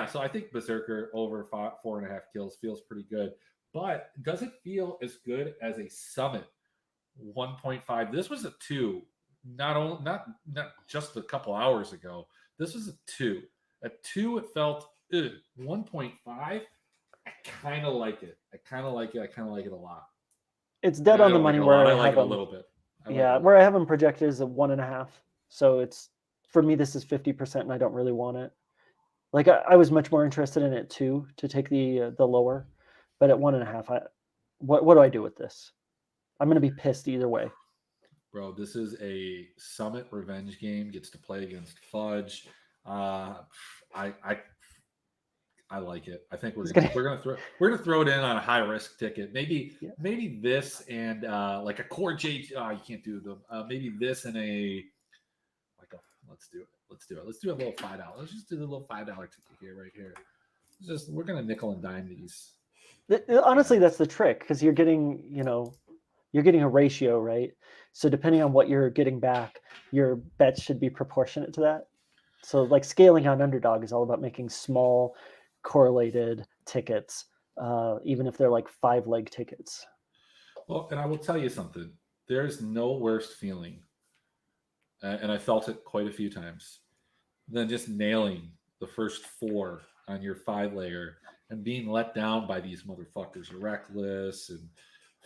So I think Berserker over 4.5 kills feels pretty good. But does it feel as good as a Summit 1.5? This was a 2. Not just a couple hours ago. This was a 2. At 2, it felt 1.5. I kind of like it. I kind of like it a lot. It's dead on the money where I like it a little bit. Where I have them projected is a 1.5. So it's for me, this is 50%, and I don't really want it. Like I was much more interested in it too to take the lower, but at 1.5, what do I do with this? I'm going to be pissed either way. Bro, this is a Summit revenge game. Gets to play against Fudge. I like it. I think we're gonna throw it in on a high risk ticket. Maybe this and like a core J. You can't do them. Maybe this and let's do it. Let's do a little $5. Let's just do the little $5 ticket right here. We're gonna nickel and dime these. Honestly, that's the trick because you're getting a ratio, right? So depending on what you're getting back, your bets should be proportionate to that. So like scaling on underdog is all about making small correlated tickets, even if they're like 5-leg tickets. Well, and I will tell you something. There's no worse feeling, and I felt it quite a few times, than just nailing the first 4 on your 5-legger and being let down by these motherfuckers, Reckless and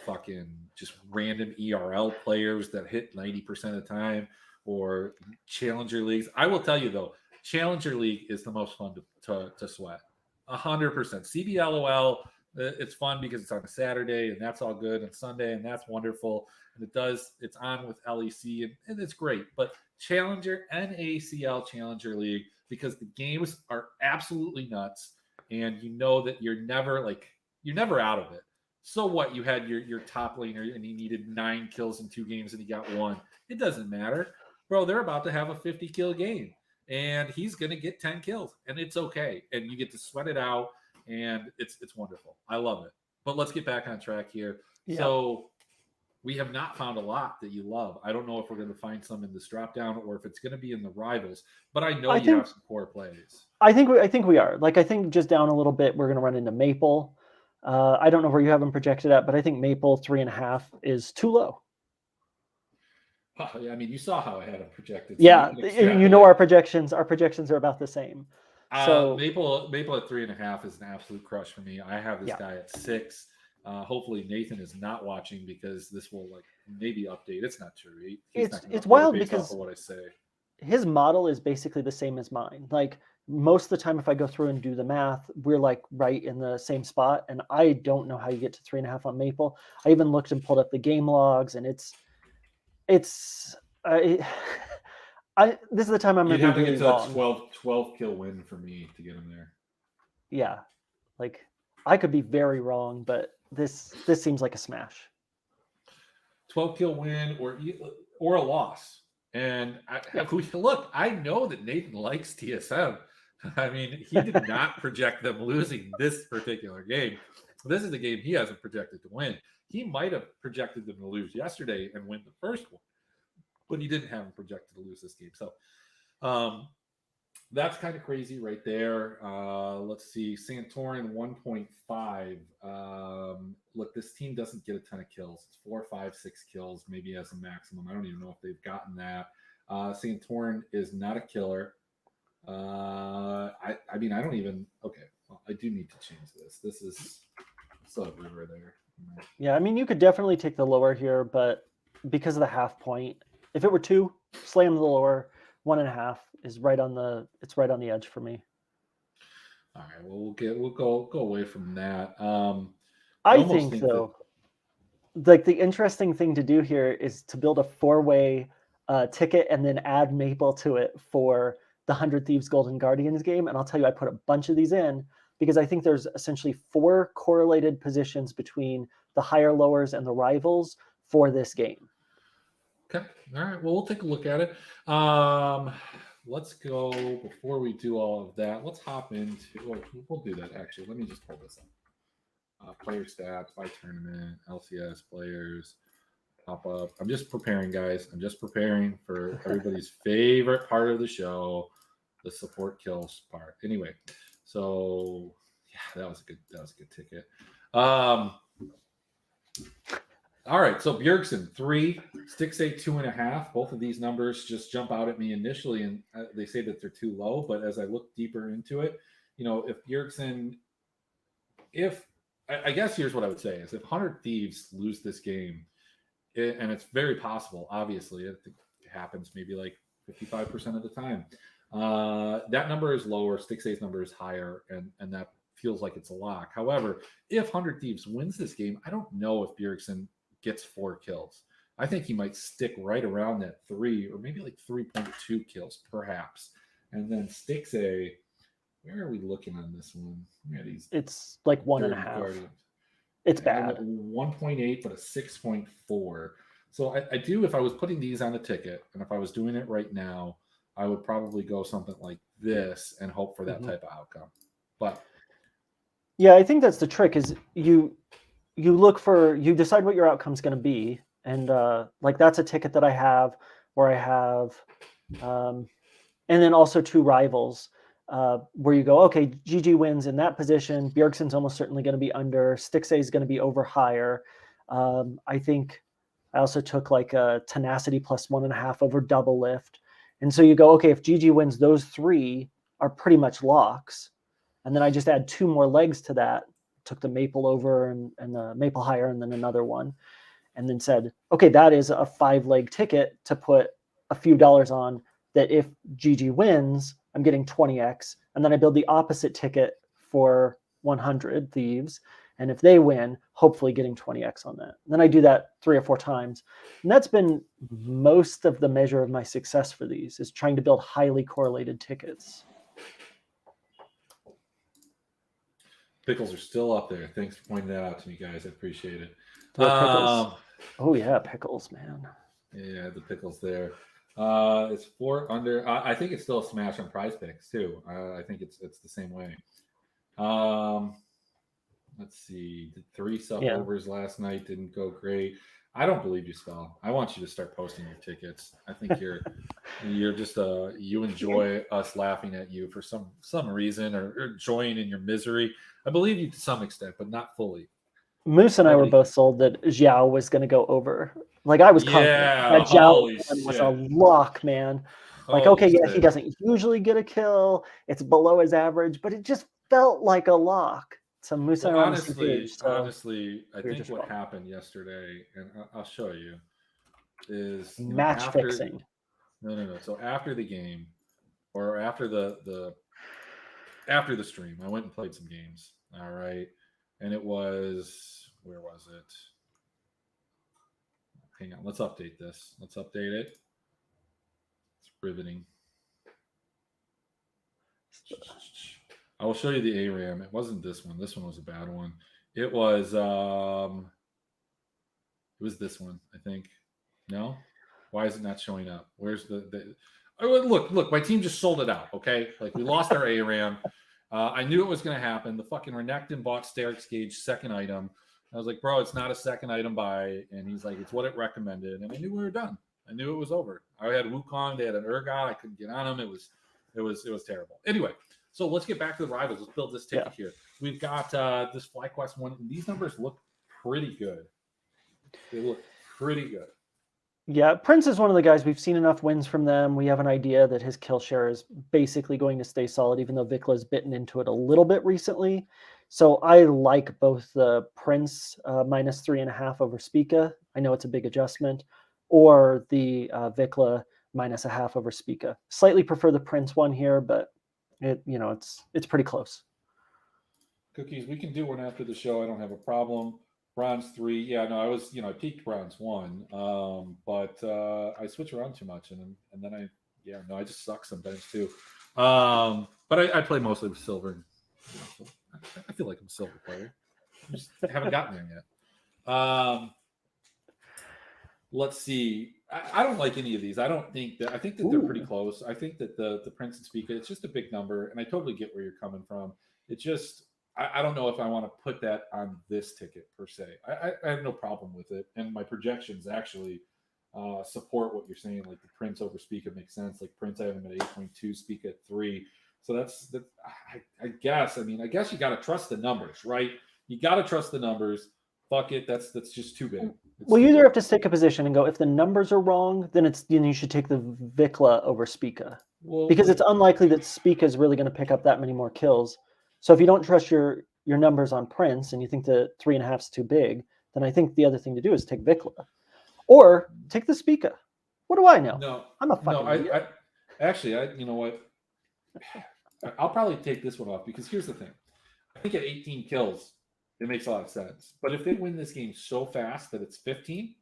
fucking just random ERL players that hit 90% of the time, or Challenger leagues. I will tell you though, Challenger League is the most fun to sweat. 100%. CBLOL, it's fun because it's on a Saturday and that's all good, and Sunday and that's wonderful, and it's on with LEC and it's great. But Challenger, NACL Challenger League, because the games are absolutely nuts, and you know that you're never out of it. So what? You had your top laner and he needed 9 kills in 2 games and he got 1. It doesn't matter, bro. They're about to have a 50 kill game, and he's gonna get 10 kills, and it's okay. And you get to sweat it out, and it's wonderful. I love it. But let's get back on track here. Yeah. So we have not found a lot that you love. I don't know if we're going to find some in this drop down or if it's going to be in the rivals, but I know you have some core plays. I think we are. Like, I think just down a little bit, we're going to run into Maple. I don't know where you have them projected at, but I think Maple 3.5 is too low. I mean, you saw how I had them projected. So yeah, you know our projections. Our projections are about the same. So Maple at 3.5 is an absolute crush for me. I have this guy at 6. Hopefully Nathan is not watching because this will maybe update. It's not true. It's wild because of what I say. His model is basically the same as mine. Like, most of the time, if I go through and do the math, we're like right in the same spot. And I don't know how you get to 3.5 on Maple. I even looked and pulled up the game logs, and this is the time I'm going to be really wrong. You'd have to get to a 12 kill win for me to get him there. Yeah, like, I could be very wrong, but this seems like a smash. 12 kill win or a loss. And look, I know that Nathan likes TSM. I mean, he did not project them losing this particular game. This is a game he hasn't projected to win. He might have projected them to lose yesterday and win the first one, but he didn't have them projected to lose this game. So that's kind of crazy right there. Let's see. Santorin 1.5. Look, this team doesn't get a ton of kills. It's 4, 5, 6 kills, maybe as a maximum. I don't even know if they've gotten that. Santorin is not a killer. I mean, I don't even. Okay, well, I do need to change this. This is still a river there. Yeah, I mean, you could definitely take the lower here, but because of the half point, if it were 2, slam the lower. 1.5 is right on the edge for me. All right, well we'll go away from that. I think though, like, the interesting thing to do here is to build a 4-way ticket and then add Maple to it for the 100 Thieves Golden Guardians game. And I'll tell you, I put a bunch of these in because I think there's essentially 4 correlated positions between the higher lowers and the rivals for this game. Okay. All right. Well, we'll take a look at it. Let's go, before we do all of that, let's hop into, we'll do that actually. Let me just pull this up. Player stats by tournament, LCS players, pop up. I'm just preparing, guys. I'm just preparing for everybody's favorite part of the show, the support kills part. Anyway, so yeah, that was a good ticket. All right, so Bjergsen 3, Stixay 2.5. Both of these numbers just jump out at me initially, and they say that they're too low. But as I look deeper into it, if Bjergsen, I guess here's what I would say is if 100 Thieves lose this game, and it's very possible, obviously, it happens maybe like 55% of the time. That number is lower. Stixay's number is higher, and that feels like it's a lock. However, if 100 Thieves wins this game, I don't know if Bjergsen gets 4 kills. I think he might stick right around that 3 or maybe like 3.2 kills, perhaps. And then Stixay, where are we looking on this one? It's like 1.5. It's bad. 1.8, but a 6.4. So I do, if I was putting these on a ticket, and if I was doing it right now, I would probably go something like this and hope for that type of outcome. But yeah, I think that's the trick is you decide what your outcome is going to be. And like, that's a ticket that I have where I have, and then also 2 rivals where you go, okay, GG wins in that position. Bjergsen's almost certainly going to be under. Stixay is going to be over higher. I think I also took like a tenacity plus 1.5 over double lift. And so you go, okay, if GG wins, those 3 are pretty much locks. And then I just add 2 more legs to that. Took the Maple over and the Maple higher, and then another one. And then said, okay, that is a 5-leg ticket to put a few dollars on that if GG wins, I'm getting 20x. And then I build the opposite ticket for 100 Thieves. And if they win, hopefully getting 20x on that. And then I do that 3 or 4 times. And that's been most of the measure of my success for these, is trying to build highly correlated tickets. pickles are still up there. Thanks for pointing that out to me, guys. I appreciate it. The pickles. Oh yeah, pickles, man. Yeah, the pickles there. It's 4 under. I think it's still a smash on Prize Picks too. I think it's the same way. Um, let's see. Did 3 sub Yeah. overs last night didn't go great. I don't believe you, Spell. I want you to start posting your tickets. I think you're just you enjoy us laughing at you for some reason, or joying in your misery. I believe you to some extent, but not fully. Moose and I were Nobody- both sold that Zhao was going to go over. Like I was confident Yeah, that Zhao holy was a shit. lock, man. Like, Holy okay, yeah, he shit. doesn't usually get a kill. It's below his average, but it just felt like a lock. So Moose and Well, I were on the same page. So honestly, I we were think just what wrong. happened yesterday, and I'll show you, is Match after fixing. no. So after the game, or after the stream, I went and played some games. All right, and it was, where was it? Hang on, let's update this. Let's update it. It's riveting. I will show you the ARAM. It wasn't this one. This one was a bad one. It was this one, I think. No? Why is it not showing up? Where's the oh, look, my team just sold it out, okay? Like, we lost our ARAM. I knew it was going to happen. The fucking Renekton bought Sterix Gauge second item. I was like, bro, it's not a second item buy. And he's like, it's what it recommended. And I knew we were done. I knew it was over. I had Wukong. They had an Urgot. I couldn't get on him. It was terrible. Anyway, so let's get back to the rivals. Let's build this ticket here. We've got this FlyQuest one. These numbers look pretty good. They look pretty good. Yeah, Prince is one of the guys we've seen enough wins from them. We have an idea that his kill share is basically going to stay solid, even though Vikla's bitten into it a little bit recently. So I like both the Prince minus 3.5 over Spica. I know it's a big adjustment, or the Vikla minus 0.5 over Spica. Slightly prefer the Prince one here, but it's pretty close. Cookies, we can do one after the show. I don't have a problem. Bronze 3, yeah, no, I was, I peaked bronze 1, but I switch around too much, and then I just suck sometimes too. But I play mostly with silver. So I feel like I'm a silver player. I just haven't gotten there yet. Let's see. I don't like any of these. I think that they're pretty close. I think that the Prince and Spica, it's just a big number, and I totally get where you're coming from. It's just, I don't know if I want to put that on this ticket per se. I have no problem with it, and my projections actually support what you're saying. Like, the Prince over Spica makes sense. Like, Prince, I have him at 8.2, Spica at 3. So that's I guess. I mean, I guess you got to trust the numbers, right? You got to trust the numbers. Fuck it. That's just too big. Well, you either have to take a position and go, if the numbers are wrong, then you should take the Vikla over Spica. Well, because it's unlikely that Spica is really going to pick up that many more kills. So if you don't trust your numbers on Prince and you think the 3.5 is too big, then I think the other thing to do is take Vikla. Or take the Spica. What do I know? No. I'm a fucking idiot. You know what? I'll probably take this one off, because here's the thing. I think at 18 kills, it makes a lot of sense. But if they win this game so fast that it's 15,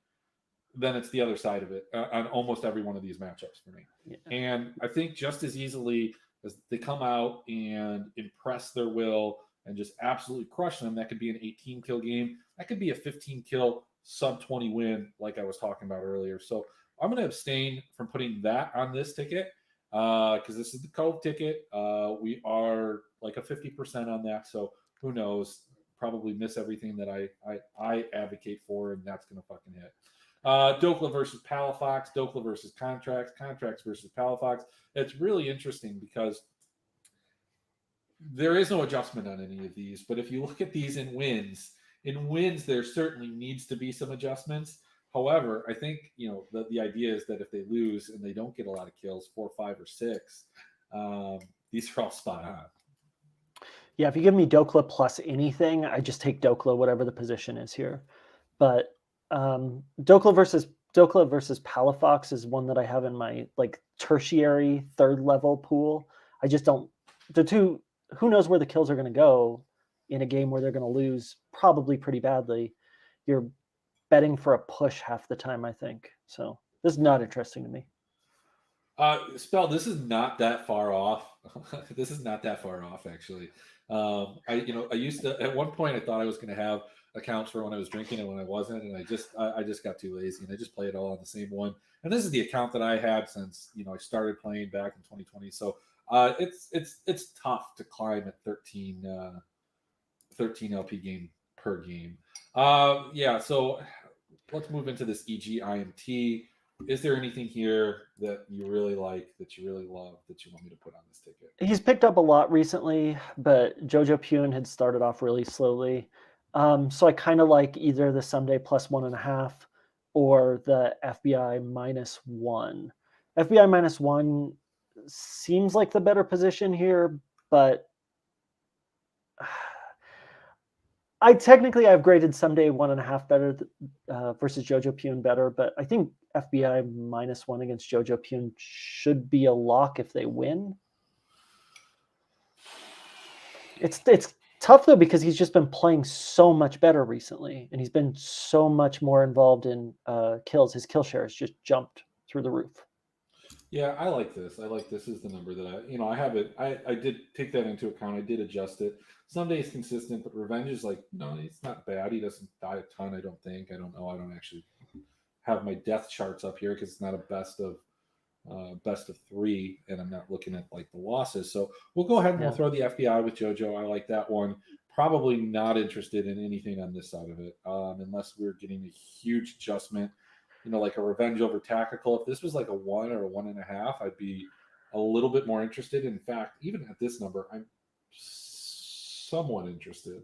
then it's the other side of it on almost every one of these matchups for me. Yeah. And I think just as easily as they come out and impress their will and just absolutely crush them, that could be an 18 kill game. That could be a 15 kill sub 20 win, like I was talking about earlier. So I'm going to abstain from putting that on this ticket, because this is the Cove ticket. We are like a 50% on that. So who knows? Probably miss everything that I advocate for, and that's going to fucking hit. Dokla versus Palafox, Dokla versus Contracts versus Palafox. It's really interesting because there is no adjustment on any of these. But if you look at these in wins, there certainly needs to be some adjustments. However, I think, the idea is that if they lose and they don't get a lot of kills, 4, 5, or 6, these are all spot on. Yeah, if you give me Dokla plus anything, I just take Dokla, whatever the position is here. But Dokla versus Palafox is one that I have in my tertiary third level pool. I just don't. The two, who knows where the kills are going to go in a game where they're going to lose probably pretty badly. You're betting for a push half the time, I think. So this is not interesting to me. Spell, this is not that far off. This is not that far off, actually. I used to at one point I thought I was going to have accounts for when I was drinking and when I wasn't, and I just got too lazy and I just play it all on the same one. And this is the account that I had since I started playing back in 2020. So it's tough to climb at 13 LP game per game. Yeah, so let's move into this EGIMT. Is there anything here that you really like, that you really love, that you want me to put on this ticket? He's picked up a lot recently, but Jojo Pune had started off really slowly. So I kind of like either the Someday +1.5 or the FBI -1. FBI -1 seems like the better position here, but I've graded Someday 1.5 better versus Jojo Pune better, but I think FBI -1 against Jojo Pune should be a lock if they win. It's tough though because he's just been playing so much better recently, and he's been so much more involved in kills. His kill share has just jumped through the roof. Yeah, I like this. I like this is the number that I have it. I did take that into account. I did adjust it. Some days consistent, but Revenge is like, no, it's not bad. He doesn't die a ton, I don't think. I don't know. I don't actually have my death charts up here because it's not a best of three, and I'm not looking at like the losses. So we'll go ahead and we'll throw the FBI with JoJo. I like that one. Probably not interested in anything on this side of it, unless we're getting a huge adjustment. Like a Revenge over Tactical. If this was like a 1 or a 1.5, I'd be a little bit more interested. In fact, even at this number, I'm somewhat interested.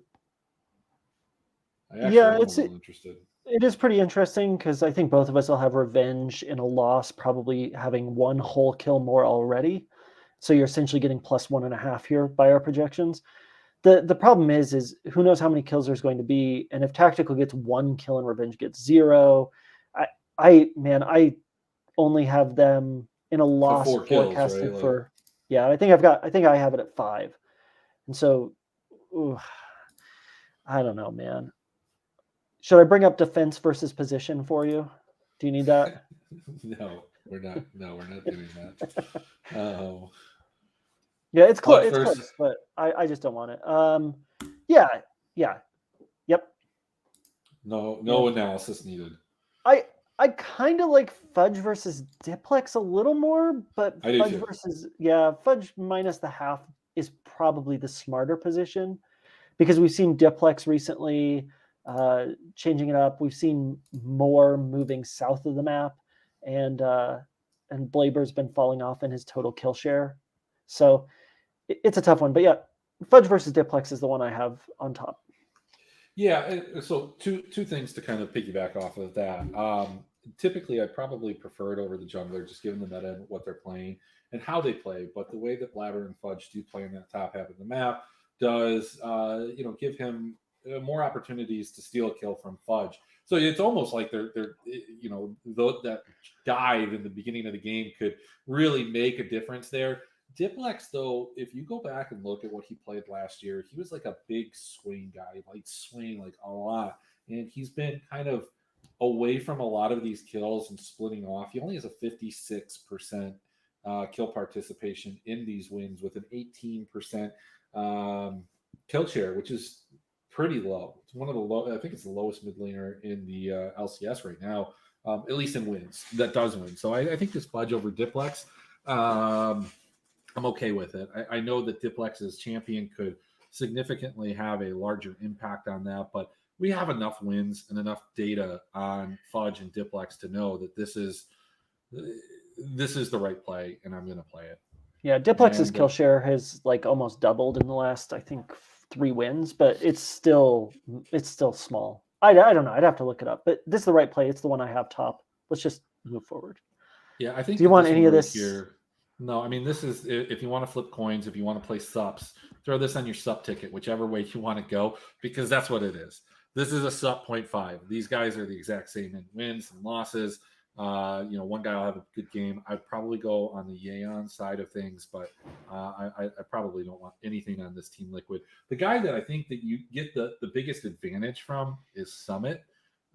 I actually am a little interested. It is pretty interesting because I think both of us will have Revenge in a loss, probably having one whole kill more already. So you're essentially getting +1.5 here by our projections. The problem is who knows how many kills there's going to be, and if Tactical gets 1 kill and Revenge gets 0, I only have them in a loss so 4 forecasted kills, right? for I think I have it at 5, and so I don't know, man. Should I bring up defense versus position for you? Do you need that? No, we're not. No, we're not doing that. Yeah, it's close. It's close, but I just don't want it. Yeah. Yep. No analysis needed. I kind of like Fudge versus Diplex a little more, but Fudge versus Fudge minus the half is probably the smarter position because we've seen Diplex recently changing it up. We've seen more moving south of the map, and Blaber's been falling off in his total kill share. So it's a tough one, but yeah, Fudge versus Diplex is the one I have on top. Yeah, so two things to kind of piggyback off of that. Typically, I probably prefer it over the jungler, just given the meta and what they're playing and how they play. But the way that Blabber and Fudge do play in that top half of the map does, give him more opportunities to steal a kill from Fudge. So it's almost like that dive in the beginning of the game could really make a difference there. Diplex, though, if you go back and look at what he played last year, he was like a big swing guy, like swing like a lot. And he's been kind of away from a lot of these kills and splitting off. He only has a 56% kill participation in these wins with an 18% kill share, which is pretty low. It's one of the low. I think it's the lowest mid laner in the LCS right now, at least in wins. That does win. So I think this Fudge over Diplex. I'm okay with it. I know that Diplex's champion could significantly have a larger impact on that, but we have enough wins and enough data on Fudge and Diplex to know that this is the right play, and I'm going to play it. Yeah, Diplex's kill share has like almost doubled in the last, I think, 3 wins, but it's still small. I don't know. I'd have to look it up, but this is the right play. It's the one I have top. Let's just move forward. Yeah, I think. Do you want any of this here? No, I mean, this is if you want to flip coins, if you want to play sups, throw this on your sup ticket, whichever way you want to go, because that's what it is. This is a sup 0.5. These guys are the exact same in wins and losses. One guy will have a good game. I'd probably go on the Yeon side of things, but I probably don't want anything on this Team Liquid. The guy that I think that you get the biggest advantage from is Summit,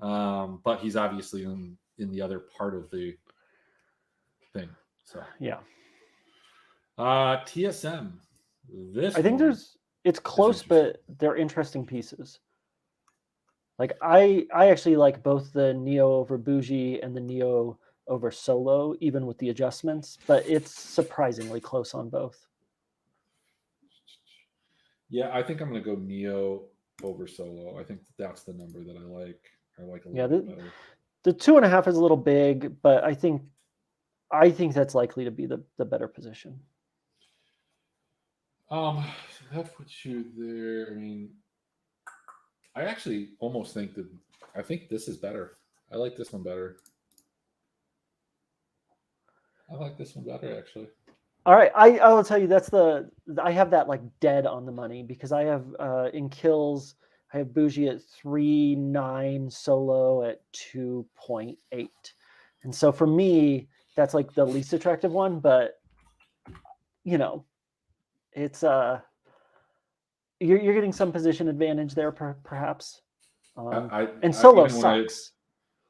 but he's obviously in the other part of the thing. So yeah. TSM. I think there's It's close, but they're interesting pieces. Like I actually like both the Neo over Bougie and the Neo over Solo, even with the adjustments, but it's surprisingly close on both. Yeah, I think I'm going to go Neo over Solo. I think that's the number that I like. I like a Yeah, little bit better. the 2.5 is a little big, but I think that's likely to be the better position. So that puts you there. I mean, I actually almost think that I think this is better. I like this one better. I like this one better actually. All right, I will tell you I have that like dead on the money because I have in kills I have Bougie at 3.9, Solo at 2.8, and so for me that's like the least attractive one. But you know, it's you're getting some position advantage there perhaps, and Solo sucks.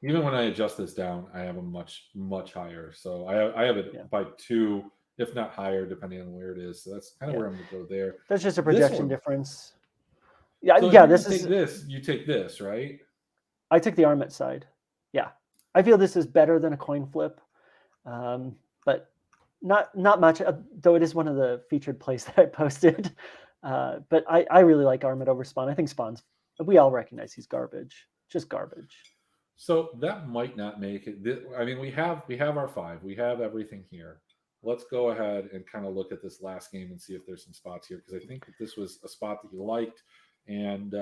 Even when I adjust this down, I have a much higher. So I have it by 2, if not higher, depending on where it is. So that's kind of where I'm going to go there. That's just a projection difference. Yeah, so yeah. You take this, right? I took the Armit side. Yeah, I feel this is better than a coin flip, but not much. Though it is one of the featured plays that I posted. But I really like Armit over Spawn. I think Spawn's. We all recognize he's garbage. Just garbage. So that might not make it. I mean, we have our 5. We have everything here. Let's go ahead and kind of look at this last game and see if there's some spots here, because I think that this was a spot that you liked, and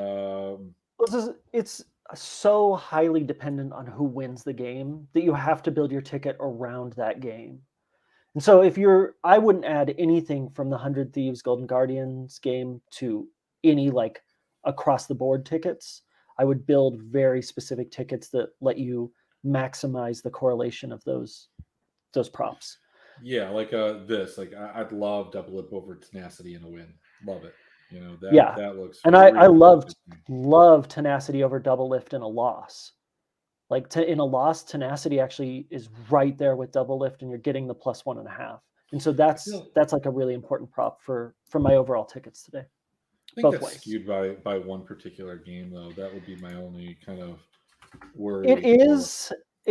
it's so highly dependent on who wins the game that you have to build your ticket around that game. And so I wouldn't add anything from the 100 Thieves Golden Guardians game to any like across the board tickets. I would build very specific tickets that let you maximize the correlation of those props. Yeah, like this. Like I'd love double lip over Tenacity in a win. Love it. You know that looks. And I love Tenacity over double lift in a loss. Like in a loss, Tenacity actually is right there with double lift, and you're getting the +1.5. And so that's like a really important prop for my overall tickets today. I think that's skewed by one particular game, though. That would be my only kind of worry. It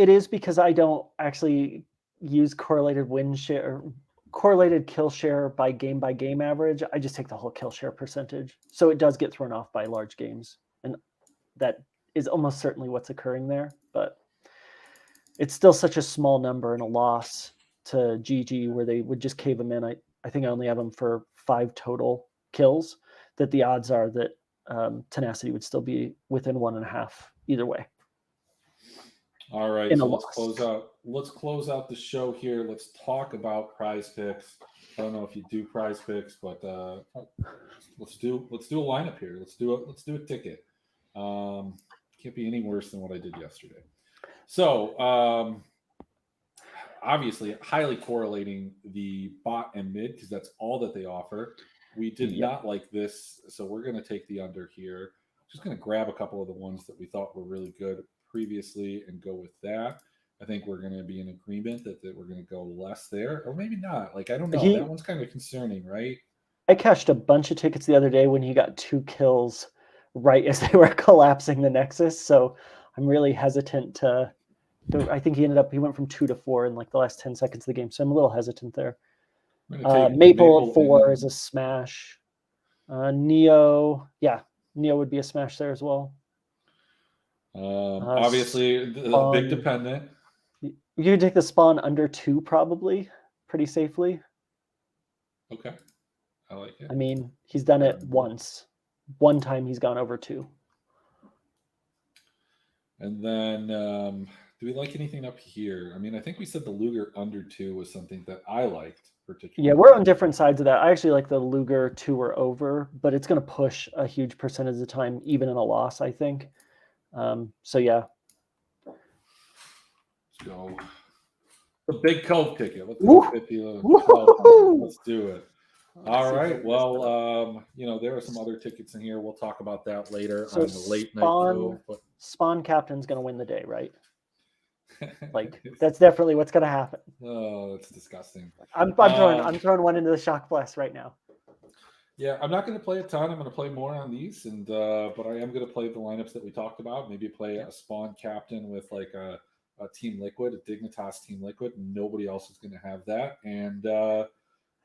is because I don't actually use correlated win share, correlated kill share by game average. I just take the whole kill share percentage. So it does get thrown off by large games. And that is almost certainly what's occurring there. But it's still such a small number in a loss to GG where they would just cave them in. I think I only have them for 5 total kills, that the odds are that Tenacity would still be within 1.5 either way. All right, so let's close out the show here. Let's talk about prize picks. I don't know if you do prize picks, but let's do a lineup here. Let's do a ticket. Can't be any worse than what I did yesterday. So obviously highly correlating the bot and mid, because that's all that they offer. We did not like this, so we're going to take the under here. Just going to grab a couple of the ones that we thought were really good previously and go with that. I think we're going to be in agreement that we're going to go less there, or maybe not. Like, I don't know. That one's kind of concerning, right? I cashed a bunch of tickets the other day when he got 2 kills right as they were collapsing the Nexus. So I'm really hesitant to. I think he went from 2 to 4 in like the last 10 seconds of the game. So I'm a little hesitant there. Maple 4 is a smash. Neo would be a smash there as well. Obviously, the big dependent. You could take the Spawn under 2 probably pretty safely. Okay, I like it. I mean, he's done it once. One time he's gone over 2. And then, do we like anything up here? I mean, I think we said the Luger under 2 was something that I liked particularly. Yeah, we're on different sides of that. I actually like the Luger 2 or over, but it's going to push a huge percentage of the time, even in a loss, I think. So yeah. Let's go. The big Cove ticket. Let's go 50. Let's do it. All right. Well, there are some other tickets in here. We'll talk about that later on the late night Cove. Spawn captain's going to win the day, right? Like that's definitely what's going to happen. Oh, it's disgusting. I'm throwing one into the shock blast right now. Yeah, I'm not going to play a ton. I'm going to play more on these, and but I am going to play the lineups that we talked about. Maybe play Yeah. a spawn captain with like a Team Liquid, a Dignitas Team Liquid. Nobody else is going to have that, and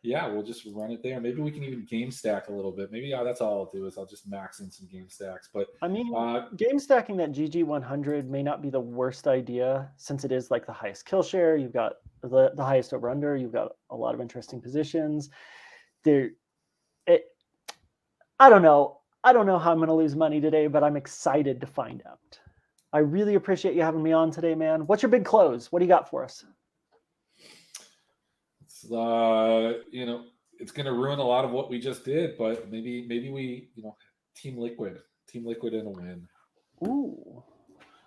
yeah, we'll just run it there. Maybe we can even game stack a little bit. Maybe that's all I'll do is I'll just max in some game stacks. But I mean, game stacking that GG 100 may not be the worst idea since it is like the highest kill share. You've got the highest over under. You've got a lot of interesting positions. There, I don't know. I don't know how I'm going to lose money today, but I'm excited to find out. I really appreciate you having me on today, man. What's your big close? What do you got for us? it's it's going to ruin a lot of what we just did, but maybe we Team Liquid in a win. Ooh.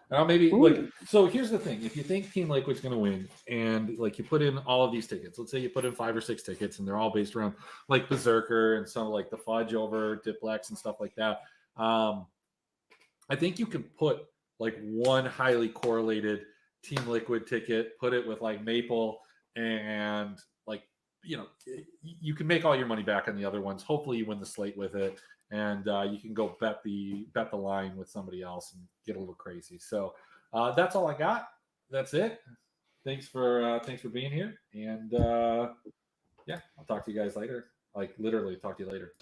Maybe Ooh. like so. Here's the thing: if you think Team Liquid's going to win, and like you put in all of these tickets, let's say you put in 5 or 6 tickets, and they're all based around like Berserker and some like the Fudge over Diplex and stuff like that. I think you can put like one highly correlated Team Liquid ticket, put it with like Maple, and like you can make all your money back on the other ones. Hopefully, you win the slate with it, and you can go bet the line with somebody else and get a little crazy. So that's all I got. That's it. Thanks for being here, and yeah, I'll talk to you guys later. Like literally, talk to you later.